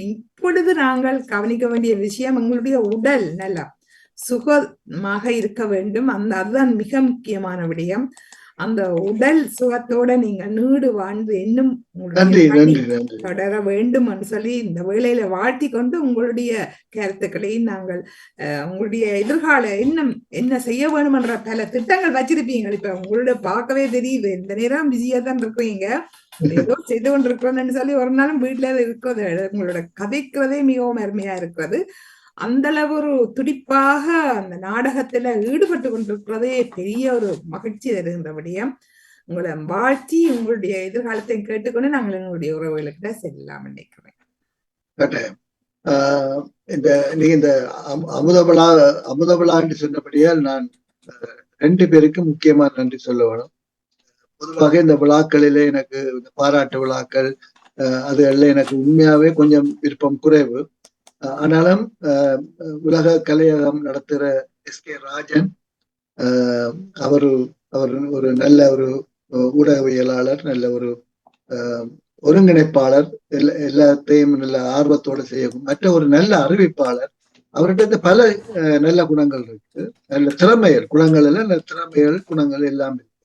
இப்பொழுது நாங்கள் கவனிக்க வேண்டிய விஷயம் எங்களுடைய உடல் நல்லா சுகமாக இருக்க வேண்டும். அதுதான் மிக முக்கியமான விடயம். அந்த உடல் சுகத்தோட நீங்க நீடு வாழ்ந்து இன்னும் தொடர வேண்டும் என்று சொல்லி இந்த வேளையில வாழ்த்தி கொண்டு உங்களுடைய கருத்துக்களையும் நாங்கள் உங்களுடைய எதிர்கால இன்னும் என்ன செய்ய வேணும் என்ற பல திட்டங்கள் வச்சிருப்பீங்க. இப்ப உங்களோட பார்க்கவே தெரியுது, இந்த நேரம் பிஸியா தான் இருக்கிறீங்க, ஏதோ செய்து கொண்டு இருக்கிறோம்னு சொல்லி ஒரு நாளும் வீட்டுல இருக்கிறது. உங்களோட கதைக்கிறதே மிகவும் அருமையா இருக்கிறது. அந்த அளவு ஒரு துடிப்பாக அந்த நாடகத்துல ஈடுபட்டு கொண்டிருக்கிறதே பெரிய ஒரு மகிழ்ச்சி தருகின்றபடியும் உங்களை வாழ்த்தி உங்களுடைய எதிர்காலத்தை கேட்டுக்கொண்டு நாங்கள் எங்களுடைய உறவுகளுக்கிட்ட செல்லலாம் நினைக்கிறேன். நீங்க இந்த அமுத விழான்னு சொன்னபடியால் நான் 2 பேருக்கு முக்கியமா நன்றி சொல்ல வேணும். பொதுவாக இந்த விழாக்களிலே எனக்கு இந்த பாராட்டு விழாக்கள் அதுல எனக்கு உண்மையாவே கொஞ்சம் விருப்பம் குறைவு. ஆனாலும் உலக கலையகம் நடத்துகிற எஸ்.கே. ராஜன் அவர் ஒரு நல்ல ஒரு ஊடகவியலாளர், நல்ல ஒரு ஒருங்கிணைப்பாளர், எல்லாத்தையும் நல்ல ஆர்வத்தோடு செய்யவும் மற்ற ஒரு நல்ல அறிவிப்பாளர். அவர்கிட்ட பல நல்ல குணங்கள் இருக்கு, நல்ல திறமைகள் குணங்கள் எல்லாம் நல்ல திறமைகள் குணங்கள் எல்லாம் இருக்கு.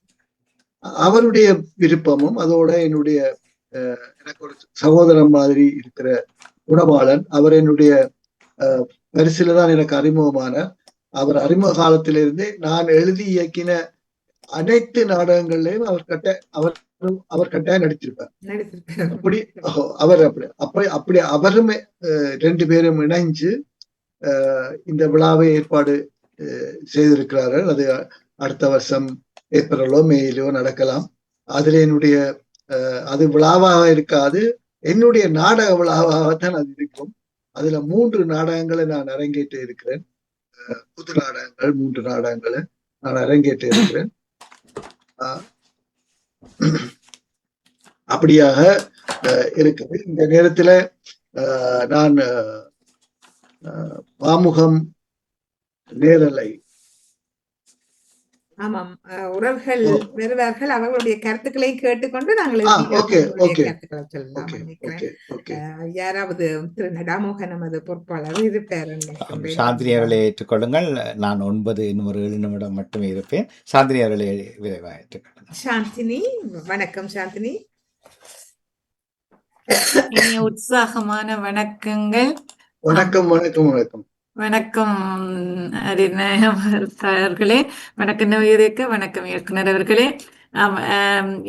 அவருடைய விருப்பமும் அதோட என்னுடைய எனக்கு ஒரு சகோதரன் மாதிரி இருக்கிற குணபாலன், அவர் என்னுடைய பரிசில தான் எனக்கு அறிமுகமான. அவர் அறிமுக காலத்திலிருந்தே நான் எழுதி இயக்கின அனைத்து நாடகங்கள்லயும் அவர் கட்டாயம் நடித்திருப்பார். அப்படி அவர் அப்படி அவருமே 2 பேரும் இணைஞ்சு இந்த விழாவை ஏற்பாடு செய்திருக்கிறார்கள். அது அடுத்த வருஷம் ஏப்ரலோ மேயிலோ நடக்கலாம். அதுல என்னுடைய அது விழாவாக இருக்காது, என்னுடைய நாடக விழாவாகத்தான் அது இருக்கும். அதுல 3 நாடகங்களை நான் அரங்கேற்று இருக்கிறேன். புது நாடகங்கள் 3 நாடகங்களை நான் அரங்கேற்று இருக்கிறேன். அப்படியாக இருக்குது. இந்த நேரத்துல நான் பாமுகம் நேரலை ஆமாம் உறவுகள் வருவார்கள், அவர்களுடைய கருத்துக்களை கேட்டுக்கொண்டு நாங்கள் யாராவது திரு நடாமோகன் நமது பொறுப்பாளர் இருப்பார். சாந்தினி அவர்களை ஏற்றுக்கொள்ளுங்கள். நான் 9 இன்னும் ஒரு 7 நிமிடம் மட்டுமே இருப்பேன். சாந்தினி அவர்களை விரைவாக ஏற்றுக்கொள்ளுங்கள். சாந்தினி, வணக்கம். சாந்தினி, உற்சாகமான வணக்கங்கள். வணக்கம் வணக்கம் வணக்கம் வணக்கம் அவர்களே, வணக்கம் நவீரக்க, வணக்கம் இயக்குனர் அவர்களே.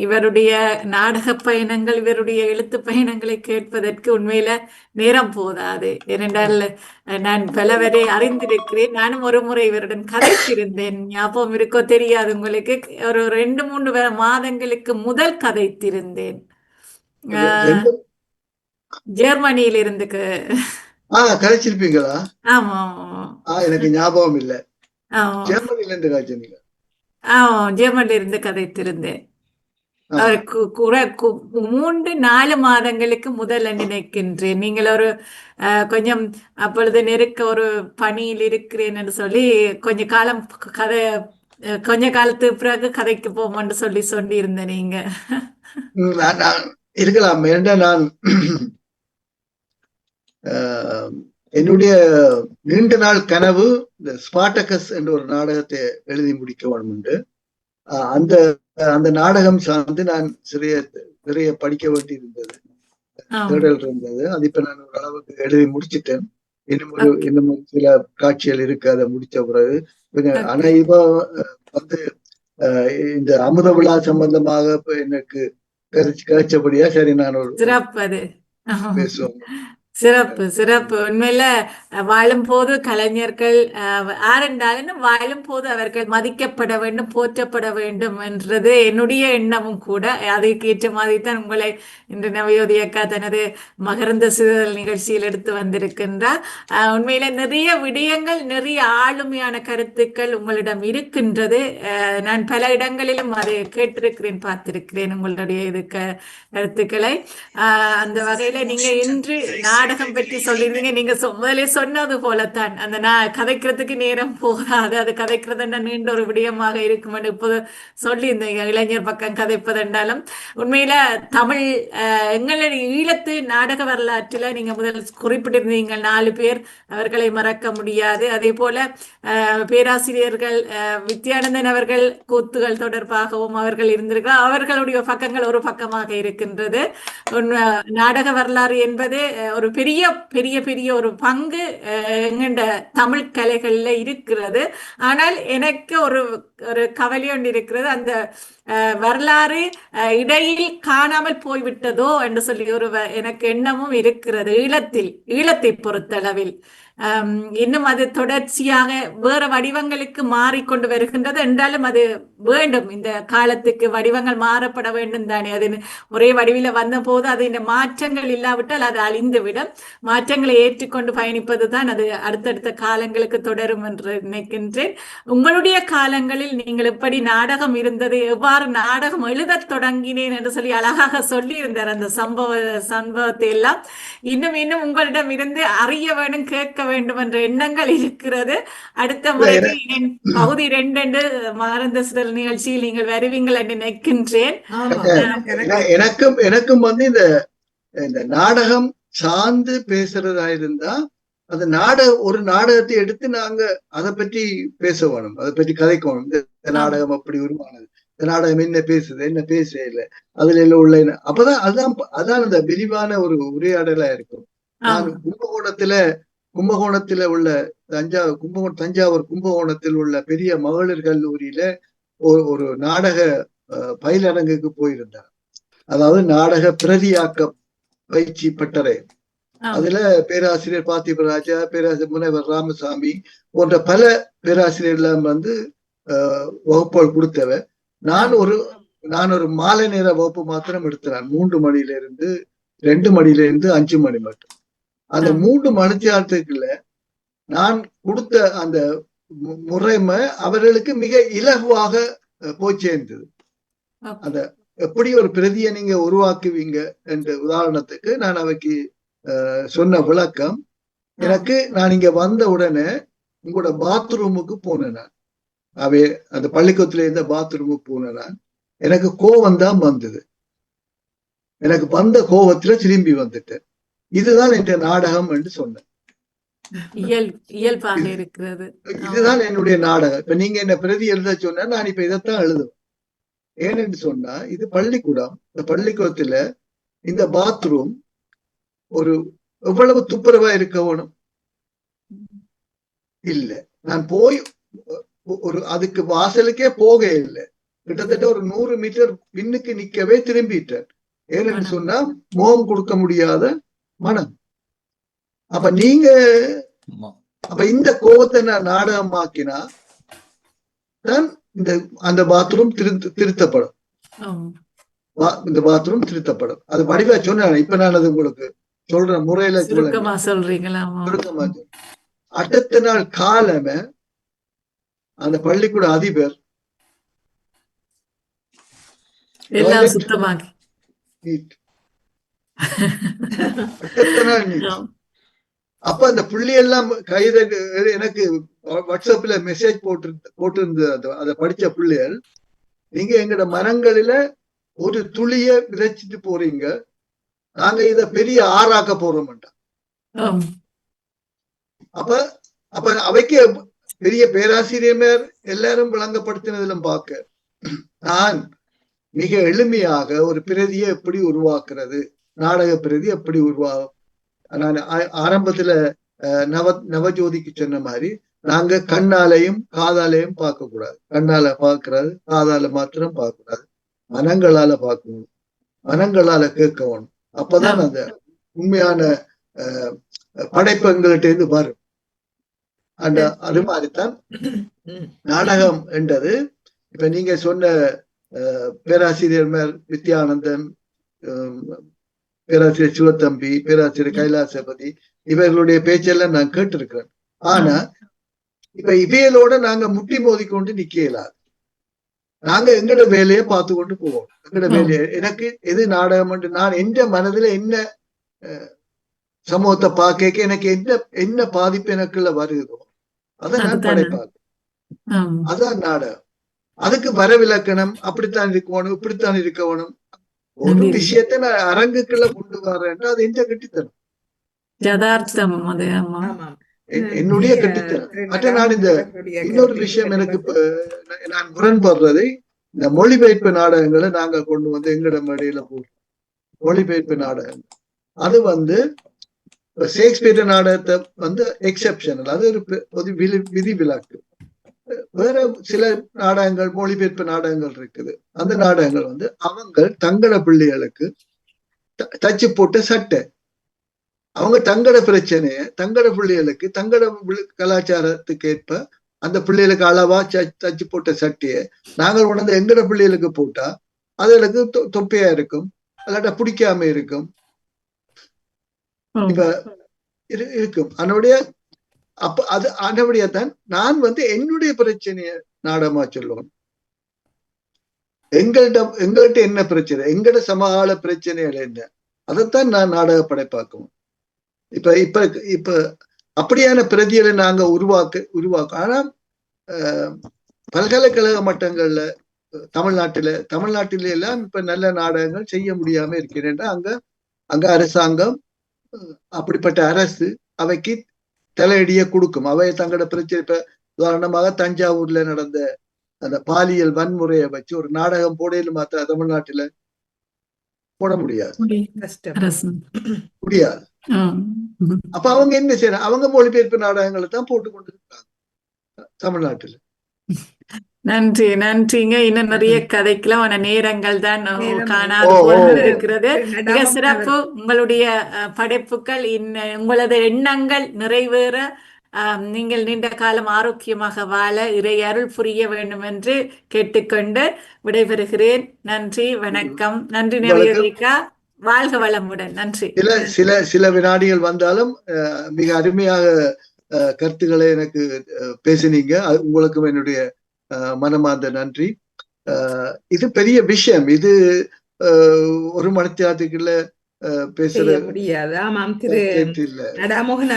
இவருடைய நாடக பயணங்கள், இவருடைய எழுத்து பயணங்களை கேட்பதற்கு உண்மையில நேரம் போதாது. ஏனென்றால் நான் பலவரை அறிந்திருக்கிறேன். நானும் ஒரு முறை இவருடன் கதைத்திருந்தேன், ஞாபகம் இருக்கோ தெரியாது உங்களுக்கு. ஒரு 2-3 மாதங்களுக்கு முதல் கதைத்திருந்தேன். ஜெர்மனியில இருந்து கதைச்சிருப்பீங்களா? ஆமா, எனக்கு ஞாபகம் இல்ல. ஜெர்மனில இருந்து கதைச்சீங்க? ஜெர்மனில இருந்து கதைத்திருந்தேன். 3-4 மாதங்களுக்கு முதல்ல நினைக்கின்றேன். நீங்கள் ஒரு கொஞ்சம் அப்பொழுது நெருக்க ஒரு பணியில் இருக்கிறேன் என்று சொல்லி கொஞ்ச காலத்துக்கு பிறகு கதைக்கு போவோம்னு சொல்லி இருந்தேன். நீங்க இருக்கலாம். ஏன்னா நான் என்னுடைய நீண்ட நாள் கனவு இந்த ஸ்பார்டகஸ் என்ற ஒரு நாடகத்தை எழுதி முடிக்க வேண்டும் என்று. அந்த நாடகம் சார்ந்து நான் நிறைய படிக்க வேண்டி இருந்தது, தேடல் இருந்தது. அது இப்ப நான் ஒரு அளவுக்கு எழுதி முடிச்சிட்டேன். இன்னும் சில காட்சிகள் இருக்கு, அதை முடிச்ச பிறகு. ஆனா இப்ப இந்த அமுத விழா சம்பந்தமாக எனக்கு கிடைச்சபடியா சரி நான் ஒரு பேசுவோம். சிறப்பு. உண்மையில வாழும் போது கலைஞர்கள் ஆரெண்டாலும் வாழும் போது அவர்கள் மதிக்கப்பட வேண்டும், போற்றப்பட வேண்டும் என்றது என்னுடைய எண்ணமும் கூட. அதுக்கு ஏற்ற மாதிரி தான் உங்களை இன்று நவயோதி அக்கா தனது மகரந்த சிதறல் நிகழ்ச்சியில் எடுத்து வந்திருக்கின்றார். உண்மையில நிறைய விடயங்கள், நிறைய ஆளுமையான கருத்துக்கள் உங்களிடம் இருக்கின்றது. நான் பல இடங்களிலும் அதை கேட்டிருக்கிறேன், பார்த்திருக்கிறேன் உங்களுடைய கருத்துக்களை. அந்த வகையில நீங்க இன்று நாடகம் பற்றி சொல்லிருந்தீங்க. நீங்க முதலே சொன்னது போலத்தான், அந்த கதைக்கிறதுக்கு நேரம் போகாது, அது கதைக்கிறதுன்னா நீண்ட ஒரு விடயமாக இருக்கும். இப்போது சொல்லியிருந்தீங்க இளைஞர் பக்கம் கதைப்பதென்றாலும். உண்மையில தமிழ் எங்களுடைய ஈழத்து நாடக வரலாற்றில நீங்க முதல் குறிப்பிட்டிருந்தீங்க 4 பேர், அவர்களை மறக்க முடியாது. அதே போல பேராசிரியர்கள் வித்யானந்தன் அவர்கள் கூத்துகள் தொடர்பாகவும் அவர்கள் இருந்திருக்கிறார். அவர்களுடைய பக்கங்கள் ஒரு பக்கமாக இருக்கின்றது. நாடக வரலாறு என்பது ஒரு பெரிய ஒரு பங்கு எங்கண்ட தமிழ் கலைகள்ல இருக்கிறது. ஆனால் எனக்கு ஒரு கவலை ஒன்று இருக்கிறது, அந்த வரலாறு இடையில் காணாமல் போய்விட்டதோ என்று சொல்லி எனக்கு எண்ணமும் இருக்கிறது. ஈழத்தை பொறுத்தளவில் இன்னும் அது தொடர்ச்சியாக வேற வடிவங்களுக்கு மாறிக்கொண்டு வருகின்றது. என்றாலும் அது வேண்டும், இந்த காலத்துக்கு வடிவங்கள் மாறப்பட வேண்டும் தானே. அது ஒரே வடிவில வந்த போது அது இந்த மாற்றங்கள் இல்லாவிட்டால் அது அழிந்துவிடும். மாற்றங்களை ஏற்றுக்கொண்டு பயணிப்பது தான் அது அடுத்தடுத்த காலங்களுக்கு தொடரும் என்று நினைக்கின்றேன். உங்களுடைய காலங்களில் நீங்கள் எப்படி நாடகம் இருந்தது, எவ்வாறு நாடகம் எழுத தொடங்கினேன் என்று சொல்லி அழகாக சொல்லி இருந்தார். அந்த சம்பவத்தை எல்லாம் இன்னும் உங்களிடம் இருந்து அறிய வேண்டும், கேட்க வேண்டும் என்ற எண்ணங்கள் இருக்கிறது. அடுத்த முறைக்கு பகுதி 2 மகரந்த சிதறல் நிகழ்ச்சியில் நீங்கள் வருவீங்கள் என்று நினைக்கின்றேன். எனக்கும் இந்த நாடகம் சார்ந்து பேசுறதா இருந்தா அந்த ஒரு நாடகத்தை எடுத்து நாங்க அதை பற்றி பேச வேணும், அதை பற்றி கதைக்கணும். இந்த நாடகம் அப்படி உருவானது, இந்த நாடகம் என்ன பேசுது, என்ன பேச இல்லை, அதுல எல்லாம் உள்ள அப்பதான் அதான் அந்த விரிவான ஒரு உரையாடலா இருக்கும். நான் கும்பகோணத்துல கும்பகோணத்துல உள்ள தஞ்சாவூர் கும்பகோணத்தில் உள்ள பெரிய மகளிர் கல்லூரியில ஒரு நாடக பயிலரங்குக்கு போயிருந்தார். அதாவது நாடக பிரதியாக்க பயிற்சி பட்டறை. அதுல பேராசிரியர் பார்த்திபராஜா, பேராசிரியர் முனைவர் ராமசாமி போன்ற பல பேராசிரியர்கள் வந்து வகுப்புகள் கொடுத்தவ. நான் ஒரு மாலை நேர வகுப்பு மாத்திரம் எடுத்தேன். 3 மணியிலிருந்து 2 மணியிலிருந்து 5 மணி மட்டும். அந்த 3 மணித்தியாலத்துக்குள்ள நான் கொடுத்த அந்த முறைமை அவர்களுக்கு மிக இலகுவாக போய் சேர்ந்தது. அந்த எப்படி ஒரு பிரதியை நீங்க உருவாக்குவீங்க என்ற உதாரணத்துக்கு நான் அவைக்கு சொன்ன விளக்கம், எனக்கு நான் இங்க வந்த உடனே உங்களோட பாத்ரூமுக்கு போனேன். நான் அந்த பள்ளிக்கூடத்துல இருந்த பாத்ரூமுக்கு போனேன். நான் எனக்கு கோபம் தான் வந்தது. எனக்கு வந்த கோபத்துல திரும்பி வந்துட்டேன். இதுதான் என்ற நாடகம் என்று சொன்னேன். இயல்பாக இருக்கிறது. இதுதான் என்னுடைய நாடகம். இப்ப நீங்க என்ன பிரதி எழுத சொன்னா நான் இப்ப இதைத்தான் எழுதுவேன். ஏன்னு சொன்னா இது பள்ளிக்கூடம். இந்த பள்ளிக்கூடத்துல இந்த பாத்ரூம் ஒரு எவ்வளவு துப்புரவா இருக்க வேணும் இல்ல. நான் போய் அதுக்கு வாசலுக்கே போக இல்லை. கிட்டத்தட்ட ஒரு 100 மீட்டர் பின்னுக்கு நிக்கவே திரும்பிட்டேன். ஏன்னு சொன்னா முகம் கொடுக்க முடியாத மனம். அப்ப இந்த கோபத்தை நான் நாடகமாக்கினா தான் அந்த பாத்ரூம் திருத்தப்படும். இந்த பாத்ரூம் திருத்தப்படும். அது வடிவா சொன்ன இப்ப நான் அது உங்களுக்கு சொல்ற முறையில சொல்றீங்களா? அடுத்த நாள் காலமே அந்த பள்ளிக்கூட அதிபர் எல்லாம் சுத்தமாக்கி அப்ப அந்த புள்ளி எல்லாம் கைத எனக்கு வாட்ஸ்அப்ல மெசேஜ் போட்டிருந்த அதை படிச்ச பிள்ளைகள், நீங்க எங்கட மரங்களில ஒரு துளிய விதைச்சிட்டு போறீங்க, நாங்க இத பெரிய ஆறாக்க போறோம்டா. அப்ப அவைக்கு பெரிய பேராசிரியர் எல்லாரும் விளங்கப்படுத்தினதிலும் பார்க்க நான் மிக எளிமையாக ஒரு பிரதியை எப்படி உருவாக்குறது, நாடக பிரதி எப்படி உருவாகும். நான் ஆரம்பத்துல நவஜோதிக்கு சொன்ன மாதிரி நாங்க கண்ணாலையும் காதாலையும் பார்க்க கூடாது. கண்ணால பார்க்கறது, காதால மாத்திரம் பார்க்க கூடாது. மனங்களால பார்க்கணும், மனங்களால கேட்கணும். அப்பதான் அந்த உண்மையான படைப்பு எங்கள்கிட்ட இருந்து வரும். அது மாதிரிதான் நாடகம் என்றது. இப்ப நீங்க சொன்ன பேராசிரியர் வித்யானந்தன், பேராசிரியர் சிவத்தம்பி, பேராசிரியர் கைலாசபதி இவர்களுடைய பேச்செல்லாம் நான் கேட்டிருக்கிறேன். ஆனா இப்ப இவைகளோட நாங்க முட்டி மோதி கொண்டு நிக்கலாது. நாங்க எங்கட வேலையை பார்த்து கொண்டு போவோம். எங்கட வேலையை எனக்கு எது நாடகம் என்று நான் எந்த மனதுல என்ன சமூகத்தை பார்க்க எனக்கு என்ன பாதிப்பு எனக்குள்ள வருதோ அதை நான் படைப்பாங்க. அதான் நாடகம். அதுக்கு வரவிலக்கணம் அப்படித்தான் இருக்கணும், இப்படித்தான் இருக்கணும். ஒரு விஷயத்த நான் அரங்குக்குள்ள கொண்டு வரேன், அது எந்த கட்டித்தனம், என்னுடைய கட்டித்தனம். மற்ற நான் இந்த இன்னொரு விஷயம் எனக்கு நான் முரண்படுறதை, இந்த மொழிபெயர்ப்பு நாடகங்களை நாங்க கொண்டு வந்து எங்கட மேடையில போடுறோம். மொழிபெயர்ப்பு நாடகங்கள் அது ஷேக்ஸ்பியர் நாடகத்தை எக்ஸெப்ஷனல், அது ஒரு விதிவிலக்கு. வேற சில நாடகங்கள், மொழிபெயர்ப்பு நாடகங்கள் இருக்குது. அந்த நாடகங்கள் அவங்க தங்கட பிள்ளைகளுக்கு தச்சு போட்ட சட்டை, அவங்க தங்கட பிரச்சனைய தங்கட பிள்ளைகளுக்கு தங்கட கலாச்சாரத்துக்கு ஏற்ப அந்த பிள்ளைகளுக்கு அளவா தச்சு போட்ட சட்டையை நாங்கள் உணர்ந்து எங்கட பிள்ளைகளுக்கு போட்டா அதுகளுக்கு தொப்பையா இருக்கும், அல்லாட்ட பிடிக்காம இருக்கும். இப்ப இருக்கும் அதனுடைய அதுபடியாத்தான் நான் என்னுடைய பிரச்சனைய நாடகமா சொல்லுவேன். எங்கள்கிட்ட என்ன பிரச்சனை, எங்கட சமகால பிரச்சனைகள் என்ன, அதைத்தான் நான் நாடக படைப்பாக்குவோம். இப்ப அப்படியான பிரதிகளை நாங்க உருவாக்க. ஆனா பல்கலைக்கழக மட்டங்கள்ல தமிழ்நாட்டில எல்லாம் இப்ப நல்ல நாடகங்கள் செய்ய முடியாம இருக்கிறேன். அங்க அரசாங்கம், அப்படிப்பட்ட அரசு அவைக்கு தலையடிய கொடுக்கும். அவை தங்களோட பிரச்சனை. இப்ப உதாரணமாக தஞ்சாவூர்ல நடந்த அந்த பாலியல் வன்முறையை வச்சு ஒரு நாடகம் போடையில மாத்த தமிழ்நாட்டுல போட முடியாது. ம். ம். அப்ப அவங்க என்ன செய்யறாங்க? அவங்க மொழிபெயர்ப்பு நாடகங்களை தான் போட்டு கொண்டு இருக்காங்க தமிழ்நாட்டுல. நன்றி நன்றிங்க. இன்னும் நிறைய கதைக்கலாம் ஆன நேரங்கள் தான் நேரம் காணாது ஓ, போல ஓ. இருக்கிறது. மிக நடாம சிறப்பு உங்களுடைய படைப்புகள். உங்களது எண்ணங்கள் நிறைவேற நீங்கள் நீண்ட காலம் ஆரோக்கியமாக வாழ இறை அருள் புரிய வேண்டும் என்று கேட்டுக்கொண்டு விடைபெறுகிறேன். நன்றி, வணக்கம். நன்றி உங்களுக்கு நவயோதிகா. வாழ்க வளமுடன். நன்றி. சில வினாடிகள் வந்தாலும் மிக அருமையாக கருத்துக்களை எனக்கு பேசினீங்க. உங்களுக்கும் என்னுடைய மனமார்ந்த நன்றி. இது பெரிய விஷயம். இது ஒரு மணித்தியாலத்துக்குள்ள பேச முடியாது. ஆமாம், திரு நடாமோகன்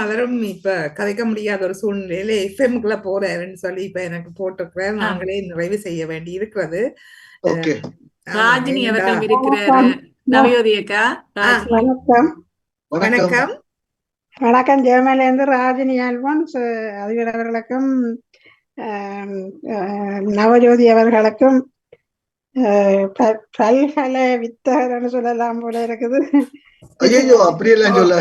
அவரும் இப்ப கதைக்க முடியாத ஒரு சூழ்நிலையில எஃப்எம்குள்ள போறாருன்னு சொல்லி இப்ப எனக்கு போட்டிருக்கிறார். நாங்களே நிறைவு செய்ய வேண்டி இருக்கிறது. ராஜினி அவர்கள் இருக்கிறாரு. நவயோதிகா. வணக்கம். வணக்கம். வணக்கம். ஜெர்மனில இருந்து ராஜினி அல்போன்ஸ் அதிபர் அவர்களுக்கும் நவஜோதி அவர்களுக்கும் பல்கலை வித்தகர்னு சொல்லலாம் போல இருக்குது. ஐயோ, அப்படியெல்லாம் சொல்ல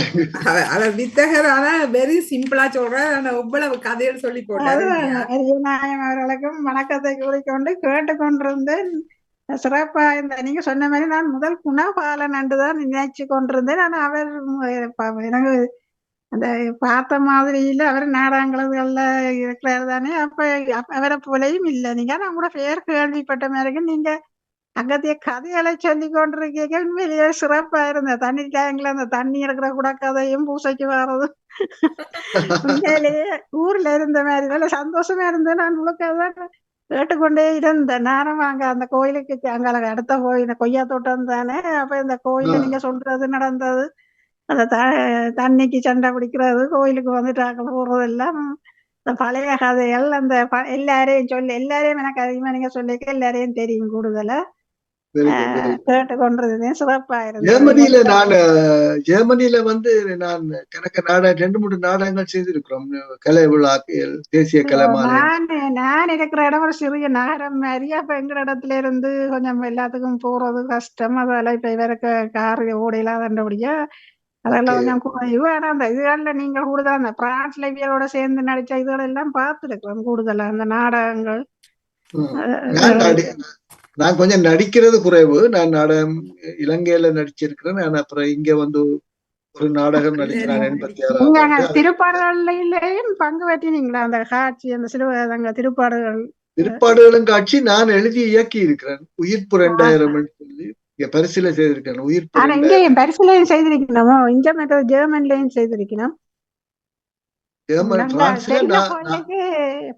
வித்தகர். ஆனா வெரி சிம்பிளா சொல்றேன். எவ்வளவு கதைகள் சொல்லி போட்டாரு. அரியநாயம் அவர்களுக்கும் வணக்கத்தை கூறிக்கொண்டு கேட்டுக்கொண்டிருந்தேன். சிறப்பா இந்த நீங்க சொன்ன மாதிரி நான் முதல் குணபாலன் என்றுதான் நினைச்சு கொண்டிருந்தேன். ஆனா அவர் எனக்கு அந்த பார்த்த மாதிரியில அவர் நாடகங்கள்ல இருக்கிறாரு தானே. அப்ப அவரை போலையும் இல்லை நீங்க. நான் கூட பேர் கேள்விப்பட்ட மாதிரி நீங்க அங்கத்திய கதைகளை சொல்லி கொண்டிருக்கீங்க. உண்மையிலேயே சிறப்பா இருந்த தண்ணி டேங்க்ல அந்த தண்ணி இருக்கிற கூட கதையும் பூசைக்கு வர்றதும் உண்மையிலேயே ஊர்ல இருந்த மாதிரி நல்ல சந்தோஷமா இருந்தேன். நான் முழுக்கதான் கேட்டுக்கொண்டே இருந்தேன். நானும் அங்க அந்த கோயிலுக்கு அங்க அடுத்த கோயில் கொய்யா தோட்டம் தானே. அப்ப இந்த கோயில நீங்க சொல்றது நடந்தது, அந்த தண்ணிக்கு சண்டை பிடிக்கிறது, கோயிலுக்கு வந்துட்டாங்க போறது எல்லாம் இந்த பழைய கதைகள். அந்த எல்லாரையும் எனக்கு அதிகமா நீங்க சொல்லிக்க எல்லாரையும் தெரியும் கூடுதலா. கேட்டுக்கொண்டிருந்தேன். சிறப்பா இருந்தது. ஜெர்மனியில வந்து நான் கணக்கு 2-3 நாடகங்கள் செய்திருக்கிறோம். கலை விழாக்கள், தேசிய கலை மாலை. நான் இருக்கிற இடம் ஒரு சிறிய நகரம் மாதிரி. அப்ப எங்க இடத்துல இருந்து கொஞ்சம் எல்லாத்துக்கும் போறது கஷ்டம். அதெல்லாம் இப்ப இவருக்கு கார் ஓடையில அதண்டபடியா அதெல்லாம் கொஞ்சம் குறைவு. ஆனா அந்த இதுகள்ல நீங்க கூடுதலா அந்த பிரான்ஸ்ல இவியலோட சேர்ந்து நடிச்ச இதுகள் எல்லாம் பார்த்துருக்கிறோம் கூடுதலா அந்த நாடகங்கள். நான் கொஞ்சம் நடிக்கிறது குறைவு. நான் நாடகம் இலங்கையில நடிச்சிருக்கிறேன். நான் அப்புறம் இங்க வந்து ஒரு நாடகம் நடிக்கிறேன் 86. திருப்பாடுகள்லயும் பங்கு பெற்றினீங்களா? அந்த காட்சி அந்த சிறுவங்க திருப்பாடுகளும் காட்சி நான் எழுதி இயக்கி இருக்கிறேன். உயிர்ப்பு 2000 சொல்லி பரிசீல செய்திருக்கேன். உயிர்ப்பு இங்கேயும் பரிசீலையும் செய்திருக்கணுமோ? இங்க மற்ற ஜெர்மன்லயும் செய்திருக்கணும்.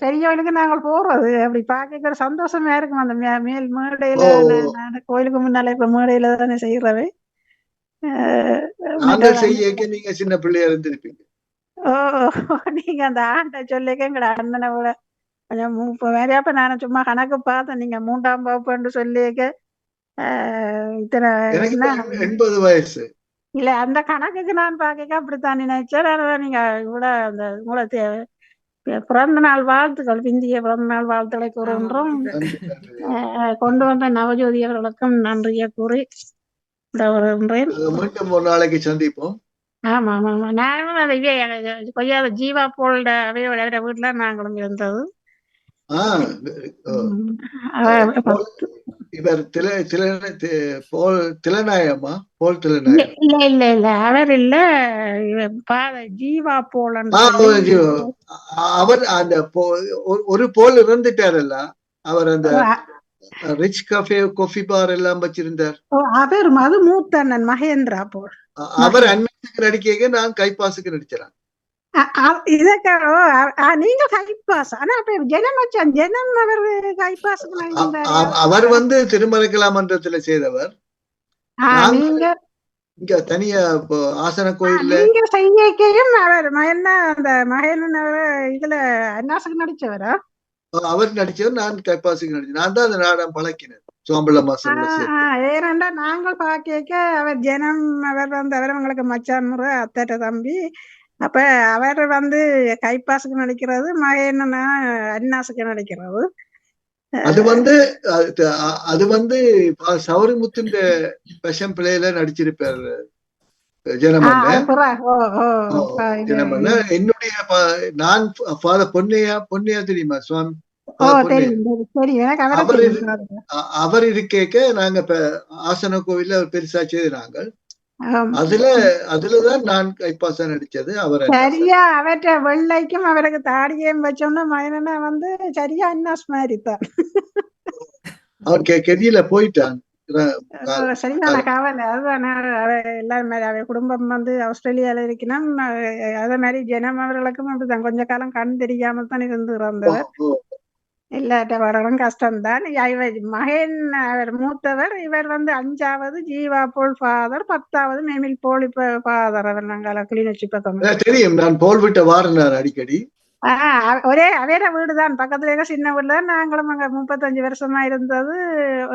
பெரியவளுக்கு நாங்கள் போறது அப்படி பாக்க ஒரு சந்தோஷமா இருக்கும். அந்த மேல் மேடையில கோயிலுக்கு முன்னால இப்ப மேடையில தானே செய்யறவை. நீங்க சின்ன பிள்ளையா இருந்திருப்பீங்க. நீங்க அந்த ஆண்ட சொல்லிக்க எங்கட அண்ணனை விட கொஞ்சம் வேறையாப்ப நானும் சும்மா கணக்கு பார்த்தேன். நீங்க 3ஆம் வகுப்புன்னு சொல்லிக்க இத்தனை 80 வயசு இல்ல அந்த கணக்குக்கு நான் பாக்க அப்படித்தான் நினைச்சேன். நீங்க இவ்வளவு அந்த உங்களை பிறந்த நாள் வாழ்த்துக்கள், பிந்திய பிறந்த நாள் வாழ்த்துக்களை கூறுகின்றோம். கொண்டு வந்த நவஜோதி அவர்களுக்கும் நன்றியை கூறி மீண்டும் ஒரு நாளைக்கு சந்திப்போம். ஆமா ஆமா ஆமா. நானும் அதை கொய்யாத ஜீவா போல்ட அவையோட வீட்டுல நாங்களும் இருந்தது. இவர் திலநாயகமா? போல் திலநாயகம் இல்ல இல்ல இல்ல, அவர் இல்ல. ஜீவா போலன் அவர். அந்த ஒரு போல் இருந்துட்டாரல்ல அவர். அந்த ரிச் கஃபே காஃபி பார் எல்லாம் வச்சிருந்தார். அவர் மது மூத்தண்ணன் மகேந்திரா போல். அவர் அண்ணனுக்கு நடிக்க நான் கைப்பாசுக்கு நடிச்சேன். நீங்க கைப்பாஸ். ஆனா ஜனம் அவர் கைப்பாஸ். அவர் வந்து திருமலைக்கலா மன்றத்துல செய்தவர். இங்க தனியா ஆசன கோயில்ல நீங்க செய்யக்கையும் அவர் என்ன அந்த மகேந்திரன் இதுல அன்னாசுக்கு நடிச்சவரா? அவர் நடிச்சவர், நான் கைப்பாசுக்கு நடிச்சேன். நான் தான் அந்த நாடகம் பழக்கினேன். ஏனண்டா நாங்கள் பாக்க அவர் ஜனம் அவர் வந்து அவர் உங்களுக்கு மச்சான் முறை அத்தட்ட தம்பி. அப்ப அவர் வந்து கைப்பாசுக்கு நடிக்கிறது, மகேன்னா அன்னாசுக்கு நடிக்கிறது. அது வந்து சௌரிமுத்துன்ற விஷம் பிள்ளையில நடிச்சிருப்பாரு ஜனமன்ன ஓ ஓ ஓ, இது ஜனமன்ன என்னுடைய நான் ஃபாதர் பொன்னையா தெரியுமா சுவாமி ஓ ஃபாதர் பொன்னையா தெரியும் எனக்கு அவரை அவர் தெரியும். அவர் இருக்கேக்க நாங்க இப்ப ஆசன கோவில்ல பெருசா செய்து நாங்கள் அதுலதான் நான் கைப்பாசா நடிச்சது. அவர் சரியா அவற்ற வெள்ளைக்கும் அவருக்கு தாடியையும் வச்சோம்னா மயனா வந்து சரியா அன்னாஸ் மாதிரி தான். அவர் கெதியில போயிட்டான். சரியான கவலை அதுதான். எல்லாரும் மாதிரி அவ குடும்பம் வந்து ஆஸ்திரேலியால இருக்கணும். அதே மாதிரி ஜனம் அவர்களுக்கும் அப்படிதான் கொஞ்ச காலம் கண் தெரியாமல் தான் இருந்து இறந்தவர். இல்லாட்ட வரணும் கஷ்டம்தான். மகன் அவர் மூத்தவர், இவர் வந்து 5வது ஜீவா போல் ஃபாதர், 10வது மேமில் போல் இப்ப ஃபாதர். அவர் நாங்கள் கிளிநொச்சி பக்கம் தெரியும். நான் போல் விட்ட வாரனார் அடிக்கடி. ஒரே அவேட வீடுதான் பக்கத்துல சின்ன வீடுதான். நாங்களும் அங்க 35 வருஷமா இருந்தது.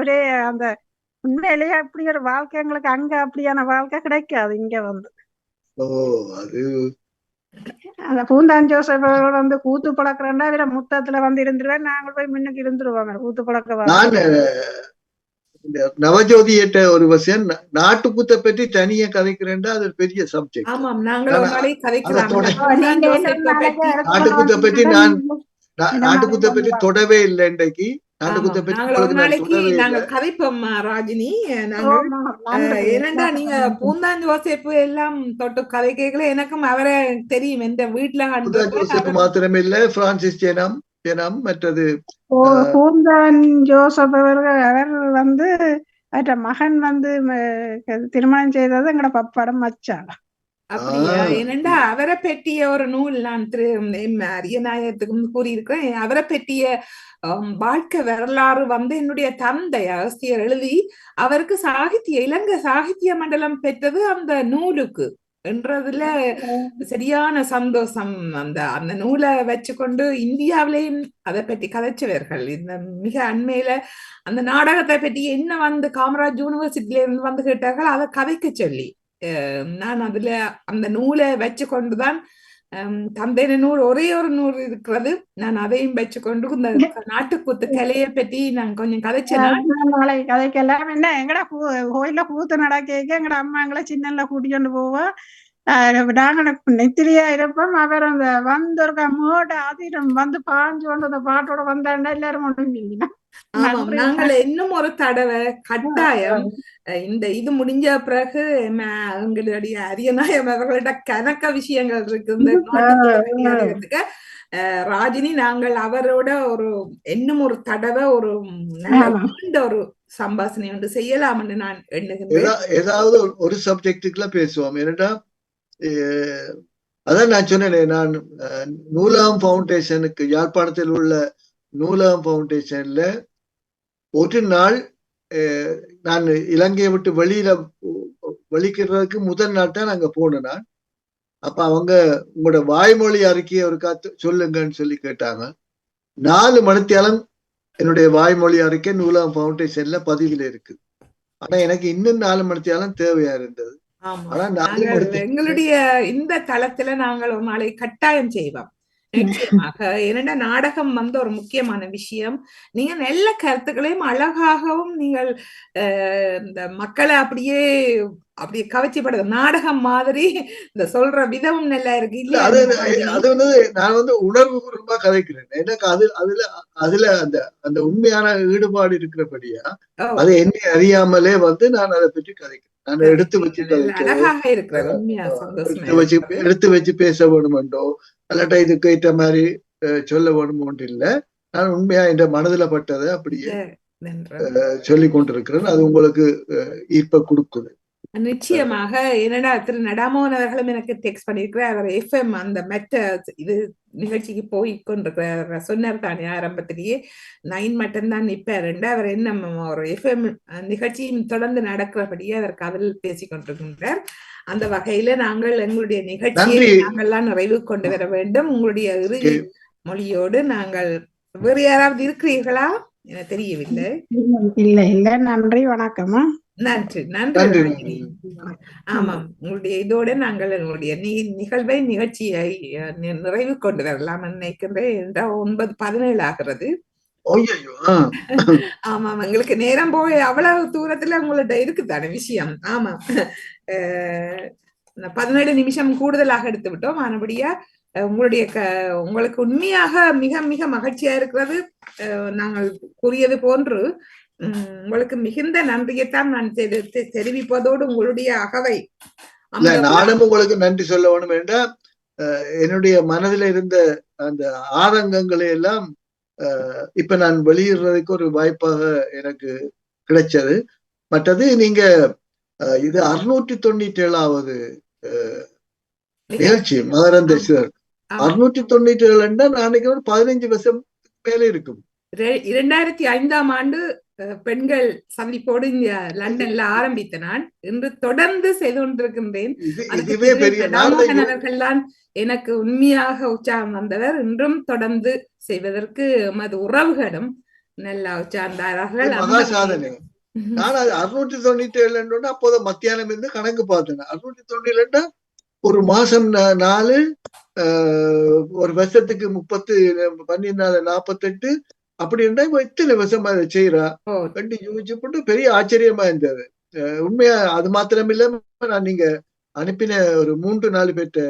ஒரே அந்த உண்மையிலேயே அப்படி ஒரு வாழ்க்கை எங்களுக்கு அங்க அப்படியான வாழ்க்கை கிடைக்காது இங்க வந்து. ஓ அது அந்த பூந்தான் ஜோசப் வந்து கூத்து பழக்கிறேன்னா அவரை முத்தத்துல வந்து இருந்துருவேன். நாங்கள் போய் முன்னுக்கு இருந்துருவாங்க கூத்து பழக்க. நான் நவஜோதியிட்ட ஒரு விஷயம் நாட்டுக்கூத்தை பற்றி தனியா கதைக்கிறேன்டா அது ஒரு பெரிய சப்ஜெக்ட். ஆமாம், நாங்கள் ஒரு நாளை கதைக்கலாம். நாட்டுக்கூத்தை பற்றி நான் நாட்டுக்கூத்தை பற்றி தொடவே இல்லை இன்றைக்கு. நாங்கள் கதைப்போம் ராஜினி. நாங்கள் ஏனண்டா நீங்க பூந்தான் ஜோசப் எல்லாம் தொட்டு கதை கேட்கல. எனக்கும் அவரை தெரியும். எந்த வீட்டுல ஜோசப் மாத்திரம் இல்ல, பிரான்சிஸ் ஜனம் மற்றது பூந்தான் ஜோசப் அவர் வந்து மகன் வந்து திருமணம் செய்தது எங்கட பப்படம் மச்சான். அப்படியா? ஏனண்டா அவரை பற்றிய ஒரு நூல் நான் அரியநாயகத்துக்கும் கூறியிருக்கிறேன். அவரை பற்றிய வாழ்க்கை வரலாறு வந்து என்னுடைய தந்தை அகஸ்தியர் எழுதி அவருக்கு இலங்கை சாகித்ய மண்டலம் பெற்றது அந்த நூலுக்கு என்றதுல சரியான சந்தோஷம். அந்த நூலை வச்சுக்கொண்டு இந்தியாவிலேயும் அதை பற்றி கதைச்சவர்கள். இந்த மிக அண்மையில அந்த நாடகத்தை பற்றி என்ன வந்து காமராஜ் யூனிவர்சிட்டியில இருந்து வந்து கேட்டார்கள் அதை கதைக்க சொல்லி. நான் அதுல அந்த நூலை வச்சு கொண்டுதான் தந்தைய நூல் ஒரே ஒரு நூல் இருக்கிறது. நான் அதையும் வச்சுக்கொண்டு இந்த நாட்டுக்கூத்து கலையை பற்றி நான் கொஞ்சம் கதைக்கலாம். என்ன எங்கடா கோயில கூத்து நடக்க எங்கட அம்மாங்களை சின்னல கூட்டிக்கொண்டு போவோம். நாங்க நெத்திலியா இருப்போம். அவர் அந்த வந்திருக்க மோட அதிரம் வந்து பாஞ்சு கொண்டு அந்த பாட்டோட வந்தாண்டா எல்லாரும் ஒன்றும் இல்லைன்னா. நாங்கள் இன்னும் ஒரு தடவை கட்டாயம் இந்த இது முடிஞ்ச பிறகு எங்களுடைய அரியநாயகம் அவர்களோட கணக்க விஷயங்கள் இருக்கு இந்த ராஜினி. நாங்கள் அவரோட இன்னும் ஒரு தடவை ஒரு ஒரு சம்பாஷணை ஒன்று செய்யலாம் என்று நான் எண்ணுகின்றேன். ஏதாவது ஒரு சப்ஜெக்டுக்குள்ள பேசுவோம். ஏன்னா அதான் நான் சொன்னேன். நான் நூலகம் பவுண்டேஷனுக்கு யாழ்ப்பாணத்தில் உள்ள நூலகம் பவுண்டேஷன்ல ஒரு நாள் நான் இலங்கையை விட்டு வெளிக்கிறதுக்கு முதல் நாள் தான் அங்க போனேன் நான். அப்ப அவங்க உங்களோட வாய்மொழி அறிக்கையை ஒரு சொல்லுங்கன்னு சொல்லி கேட்டாங்க. 4 மணித்தியாலம் என்னுடைய வாய்மொழி அறிக்கை நூலகம் பவுண்டேஷன்ல பதிவில் இருக்கு. ஆனா எனக்கு இன்னும் 4 மணித்தியாலம் தேவையா இருந்தது. எங்களுடைய இந்த தளத்துல நாங்கள் ஒரு நாளை கட்டாயம் செய்வோம் நிச்சயமாக. ஏனென்றால் நாடகம் வந்து ஒரு முக்கியமான விஷயம். நீங்க நல்ல கருத்துக்களையும் அழகாகவும் நீங்கள் இந்த மக்களை அப்படியே கவர்ச்சிப்படுது நாடகம் மாதிரி இந்த சொல்ற விதமும் நல்லா இருக்கு இல்ல. அது வந்து நான் வந்து உணர்வு பூர்வமா கதைக்கிறேன். எனக்கு அதுல அந்த உண்மையான ஈடுபாடு இருக்கிறபடியா அது என்னை அறியாமலே வந்து நான் அதை பற்றி கதைக்கிறேன். நான் எடுத்து வச்சு பேச வேணுமெண்டோ அல்லாட்டா இதுக்கு ஏற்ற மாதிரி சொல்ல வேணுமோன்று இல்ல. நான் உண்மையா என்ற மனதுல பட்டதை அப்படியே சொல்லி கொண்டிருக்கிறேன். அது உங்களுக்கு ஈர்ப்ப கொடுக்குது நிச்சயமாக. என்னடா திரு நடாமோகன் அவர்களும் எனக்கு டெக்ஸ்ட் பண்ணிருக்கிறார். அவர் எஃப்எம் அந்த மெட்ட இது நிகழ்ச்சிக்கு போய் கொண்டிருக்கிறார். சொன்னார் தானே ஆரம்பத்திலேயே 9 மட்டும்தான் நிப்பாரு. அவர் என்ன ஒரு எஃப்எம் நிகழ்ச்சியும் தொடர்ந்து நடக்கிறபடியே அவர் காதல் பேசிக் கொண்டிருக்கின்றார். அந்த வகையில நாங்கள் எங்களுடைய நிகழ்ச்சியை நாங்கள்லாம் நிறைவு கொண்டு வர வேண்டும். உங்களுடைய இறுதி மொழியோடு நாங்கள் வேறு யாராவது இருக்கிறீர்களா என தெரியவில்லை. இல்ல நன்றி வணக்கமா. நன்றி. ஆமாம், உங்களுடைய இதோட நாங்கள் எங்களுடைய நிகழ்வை நிகழ்ச்சியை நிறைவு கொண்டு வரலாம் நினைக்கின்றேன். 9:17 ஆகிறது. ஆமாம், எங்களுக்கு நேரம் போய் அவ்வளவு தூரத்துல உங்கள்ட்ட இருக்குதான விஷயம். ஆமாம், 17 நிமிஷம் கூடுதலாக எடுத்து விட்டோம். ஆனபடியா உங்களுடைய உங்களுக்கு உண்மையாக மிக மிக மகிழ்ச்சியா இருக்கிறது. நாங்கள் கூறியது போன்று உங்களுக்கு மிகுந்த நன்றியைத்தான் நான் தெரிவிப்பதோடு உங்களுடைய அகவை நானும் உங்களுக்கு நன்றி சொல்ல வேணும் என்றால் என்னுடைய மனதில் இருந்த அந்த ஆதங்கங்களை எல்லாம் இப்ப நான் வெளியிடுறதுக்கு ஒரு வாய்ப்பாக எனக்கு கிடைச்சது. மற்றது நீங்க இது 697வது நிகழ்ச்சி மகரந்தேஸ்வர் 697 நாளைக்கு ஒரு 15 வருஷம் மேல இருக்கும். 2005ஆம் ஆண்டு பெண்கள் சந்திப்போடு இங்க லண்டன்ல ஆரம்பித்த நான் இன்று தொடர்ந்து செய்து கொண்டிருக்கின்றேன். அவர்கள் தான் எனக்கு உண்மையாக உற்சாகம் வந்தவர். இன்றும் தொடர்ந்து செய்வதற்கு மது உறவுகளும் நல்ல உற்சாகந்தார்கள். சாதனை. நான் 697 அப்போது மத்தியானம் இருந்து கணக்கு பார்த்தேன். 697 ஒரு மாசம் 4, ஒரு வருஷத்துக்கு 12 48 அப்படி இருந்தா இத்தனை வருஷமா அதை செய்யறா கண்டு யோசிச்சு போட்டு பெரிய ஆச்சரியமா இருந்தது. உண்மையா அது மாத்திரம் இல்லாம நான் நீங்க அனுப்பின ஒரு 3-4 பேர்ட்ட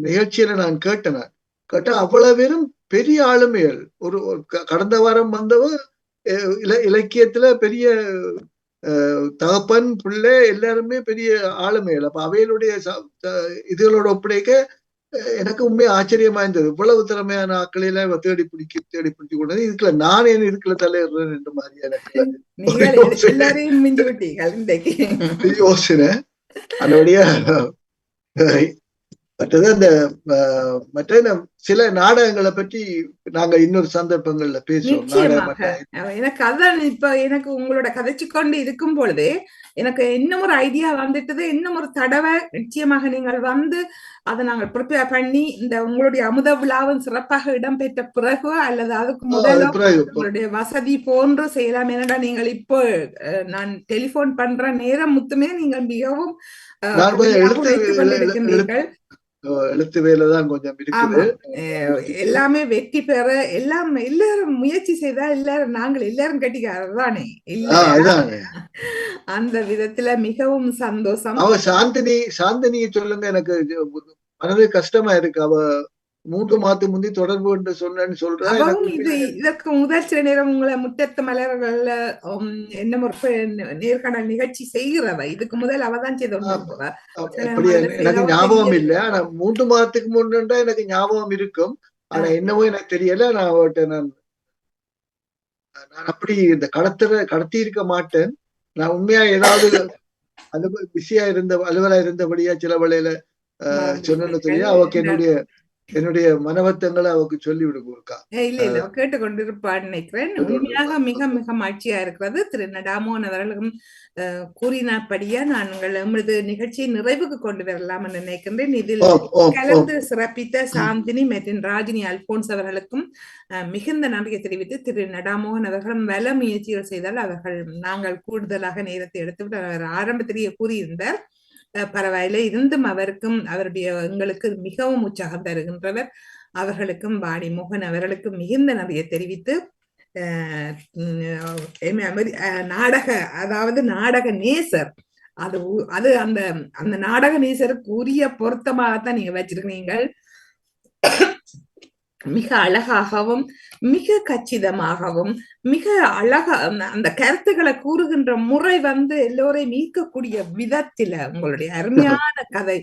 நிகழ்ச்சியில நான் கேட்டேன். அவ்வளவு பேரும் பெரிய ஆளுமைகள். ஒரு கடந்த வாரம் வந்தவ இலக்கியத்துல பெரிய தகப்பன் பிள்ளை எல்லாருமே பெரிய ஆளுமைகள். அப்ப அவைகளுடைய இதுகளோட ஒப்படைக்க எனக்கு உண்மையா ஆச்சரியமா இருந்தது. இவ்வளவு திறமையான ஆக்களில தேடி பிடிச்சு கொண்டது. இதுக்குள்ள நான் ஏன் இதுக்குள்ள தலையிடுறேன் என்ற மாதிரி எனக்கு யோசனை. அதனுடைய மற்றது அந்த சில நாடகங்களை பற்றி நாங்க இன்னொரு சந்தர்ப்பங்கள்ல பேசுவோம். எனக்கு அதான் இப்ப எனக்கு உங்களோட கதைச்சு கொண்டு இருக்கும் பொழுது எனக்கு இன்னும் ஒரு ஐடியா வந்துட்டது. இன்னும் ஒரு தடவை நிச்சயமாக நீங்கள் வந்து அதை நாங்கள் ப்ரிப்பேர் பண்ணி இந்த உங்களுடைய அமுத விழாவும் சிறப்பாக இடம்பெற்ற பிறகு அல்லது அதுக்கு முதல்ல உங்களுடைய வசதி போன்று செய்யலாம். என்னடா நீங்கள் இப்போ நான் டெலிபோன் பண்ற நேரம் முத்துமே நீங்கள் மிகவும் கொண்டிருக்கின்றீர்கள். எழுத்து வேலைதான் கொஞ்சம் இருக்குது. எல்லாமே வெற்றி பெற எல்லாரும் முயற்சி செய்தா எல்லாரும் நாங்கள் எல்லாரும் கட்டிக்காரர் தானே இல்ல. அந்த விதத்துல மிகவும் சந்தோஷம். அவ சாந்தினியை சொல்லுங்க. எனக்கு மனது கஷ்டமா இருக்கு. அவ 3 மாதத்துக்கு முந்தி தொடர்பு என்று சொன்னு சொல்றேன். இதற்கு முதல் சில நேரம் உங்களை முற்றத்து மலர்கள்ல என்ன ஒரு நேர்காணல் நிகழ்ச்சி செய்கிறவ. இதுக்கு முதல் அவதான் செய்த எனக்கு ஞாபகம் இல்லை. ஆனா 3 மாதத்துக்கு முன்னா எனக்கு ஞாபகம் இருக்கும். ஆனா என்னவோ எனக்கு தெரியல. நான் அவட்ட நான் அப்படி இந்த கடத்தி இருக்க மாட்டேன். நான் உண்மையா ஏதாவது பிஸியா அலுவலா இருந்தபடியா சில வேளையில சொன்னு தெரிய அவக்கு என்னுடைய மனவத்தங்களை அவருக்கு சொல்லி விடுக்கா. இல்ல கேட்டுக்கொண்டிருப்பான்னு நினைக்கிறேன். உண்மையாக மிக மிக மகிழ்ச்சியா இருக்கிறது. திரு நடாமோகன் அவர்களும் கூறினபடியா நான் உங்களது நிகழ்ச்சியை நிறைவுக்கு கொண்டு வரலாம் என்று நினைக்கின்றேன். இதில் கலந்து சிறப்பித்த சாந்தினி மற்றும் ராஜினி அல்போன்ஸ் அவர்களுக்கும் மிகுந்த நன்றியை தெரிவித்து திரு நடாமோகன் அவர்களும் வல முயற்சிகள் செய்தால் நாங்கள் கூடுதலாக நேரத்தை எடுத்துவிட்டு அவர் ஆரம்பத்திலேயே கூறியிருந்தார். பரவாயில்லை இருந்தும் அவருக்கும் எங்களுக்கு மிகவும் உற்சாகம் தருகின்றவர். அவர்களுக்கும் வாணி மோகன் அவர்களுக்கும் மிகுந்த நன்றியை தெரிவித்து நாடக நேசர் அது அந்த நாடக நேசருக்கு உரிய பொருத்தமாகத்தான் நீங்க வச்சிருக்கீங்க. மிக அழகாகவும் மிக கச்சிதமாகவும் மிக அழகா அந்த கருத்துக்களை கூறுகின்ற முறை எல்லோரையும் ஈர்க்கக்கூடிய விதத்தில உங்களுடைய அருமையான கதை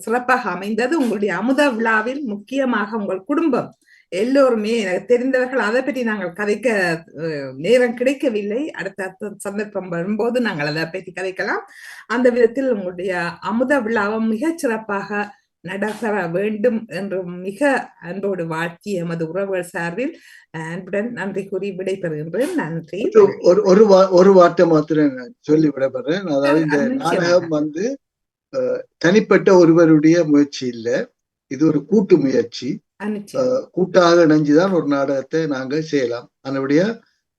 சிறப்பாக அமைந்தது. உங்களுடைய அமுத விழாவில் முக்கியமாக உங்கள் குடும்பம் எல்லோருமே எனக்கு தெரிந்தவர்கள். அதை பற்றி நாங்கள் கதைக்க நேரம் கிடைக்கவில்லை. அடுத்த சந்தர்ப்பம் வரும்போது நாங்கள் அதை பற்றி கதைக்கலாம். அந்த விதத்தில் உங்களுடைய அமுத விழாவும் மிகச் சிறப்பாக நடைபெற வேண்டும் என்று மிக அன்போடு வாழ்த்தி எமது உறவுகள் சார்பில் அன்புடன் நன்றி கூறி விடைபெறுகின்றேன். நன்றி. ஒரு வார்த்தை மாத்திரம் சொல்லி விடைபெறேன். அதாவது இந்த நாடகம் தனிப்பட்ட ஒருவருடைய முயற்சி இல்லை. இது ஒரு கூட்டு முயற்சி. கூட்டாக இணைஞ்சுதான் ஒரு நாடகத்தை நாங்க செய்யலாம். அதனுடைய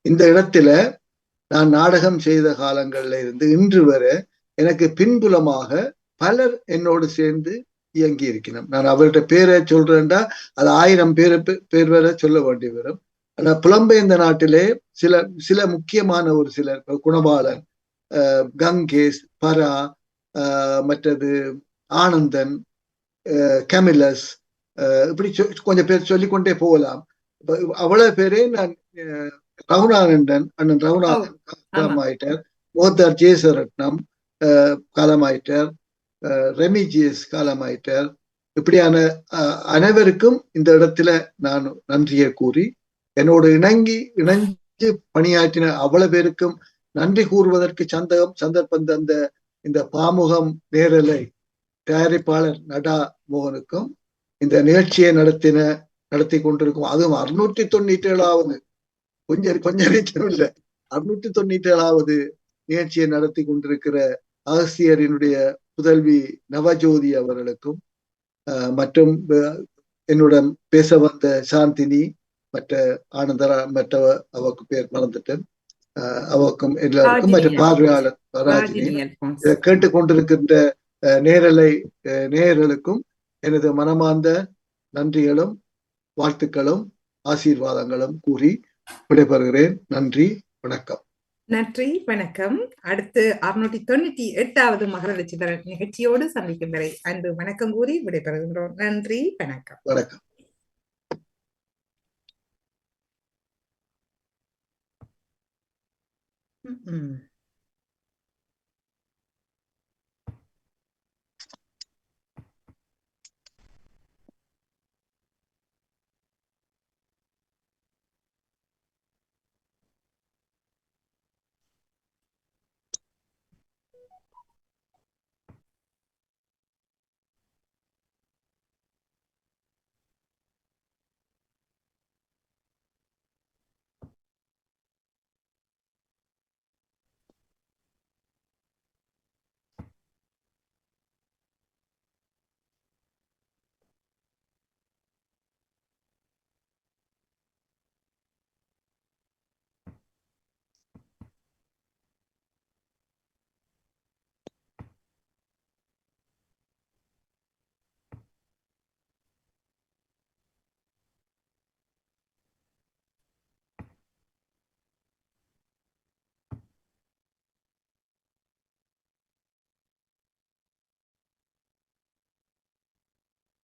இந்த இடத்துல நான் நாடகம் செய்த காலங்கள்ல இருந்து இன்று வரை எனக்கு பின்புலமாக பலர் என்னோடு சேர்ந்து இயங்கி இருக்கணும். நான் அவர்கிட்ட பேரை சொல்றேன்டா அது 1000 பேர் வரை சொல்ல வேண்டி வரும். ஆனா புலம்பெயர்ந்த நாட்டிலே சில முக்கியமான ஒரு சிலர், குணபாலன், கங்கேஷ், பரா, மற்றது ஆனந்தன், கேமிலஸ், இப்படி கொஞ்சம் பேர் சொல்லிக்கொண்டே போகலாம். அவ்வளவு பேரே நான் ரகுநாதன் அண்ணன் ரகுநாதன் காலமாயிட்டார், மோத்தார் ஜேசரட்னம் காலமாயிட்டார், ரெமிஜிஎஸ் காலமாயிட்டார். இப்படியான அனைவருக்கும் இந்த இடத்துல நான் நன்றியை கூறி, என்னோடு இணைஞ்சு பணியாற்றின அவ்வளவு பேருக்கும் நன்றி கூறுவதற்கு சந்தர்ப்பம் தந்த இந்த பாமுகம் நேரலை தயாரிப்பாளர் நடா மோகனுக்கும், இந்த நிகழ்ச்சியை நடத்தி கொண்டிருக்கும், அதுவும் 697வது கொஞ்சம் இல்லை 697வது நிகழ்ச்சியை நடத்தி கொண்டிருக்கிற ஆசிரியரினுடைய புதல்வி நவஜோதி அவர்களுக்கும், மற்றும் என்னுடன் பேச வந்த சாந்தினி, மற்ற ஆனந்தரா, மற்ற அவருக்கு பேர் மறந்துட்டேன், அவருக்கும் எல்லாருக்கும், மற்ற பார்வையாளர் ராஜினி, கேட்டுக்கொண்டிருக்கின்ற நேயர்களுக்கும் எனது மனமார்ந்த நன்றிகளும் வாழ்த்துக்களும் ஆசீர்வாதங்களும் கூறி விடைபெறுகிறேன். நன்றி, வணக்கம். நன்றி, வணக்கம். அடுத்து 698வது மகர சிதறல் நிகழ்ச்சியோடு சந்திக்கும் வரை அன்பு வணக்கம் கூறி விடைபெறுகின்றோம். நன்றி, வணக்கம். வணக்கம்.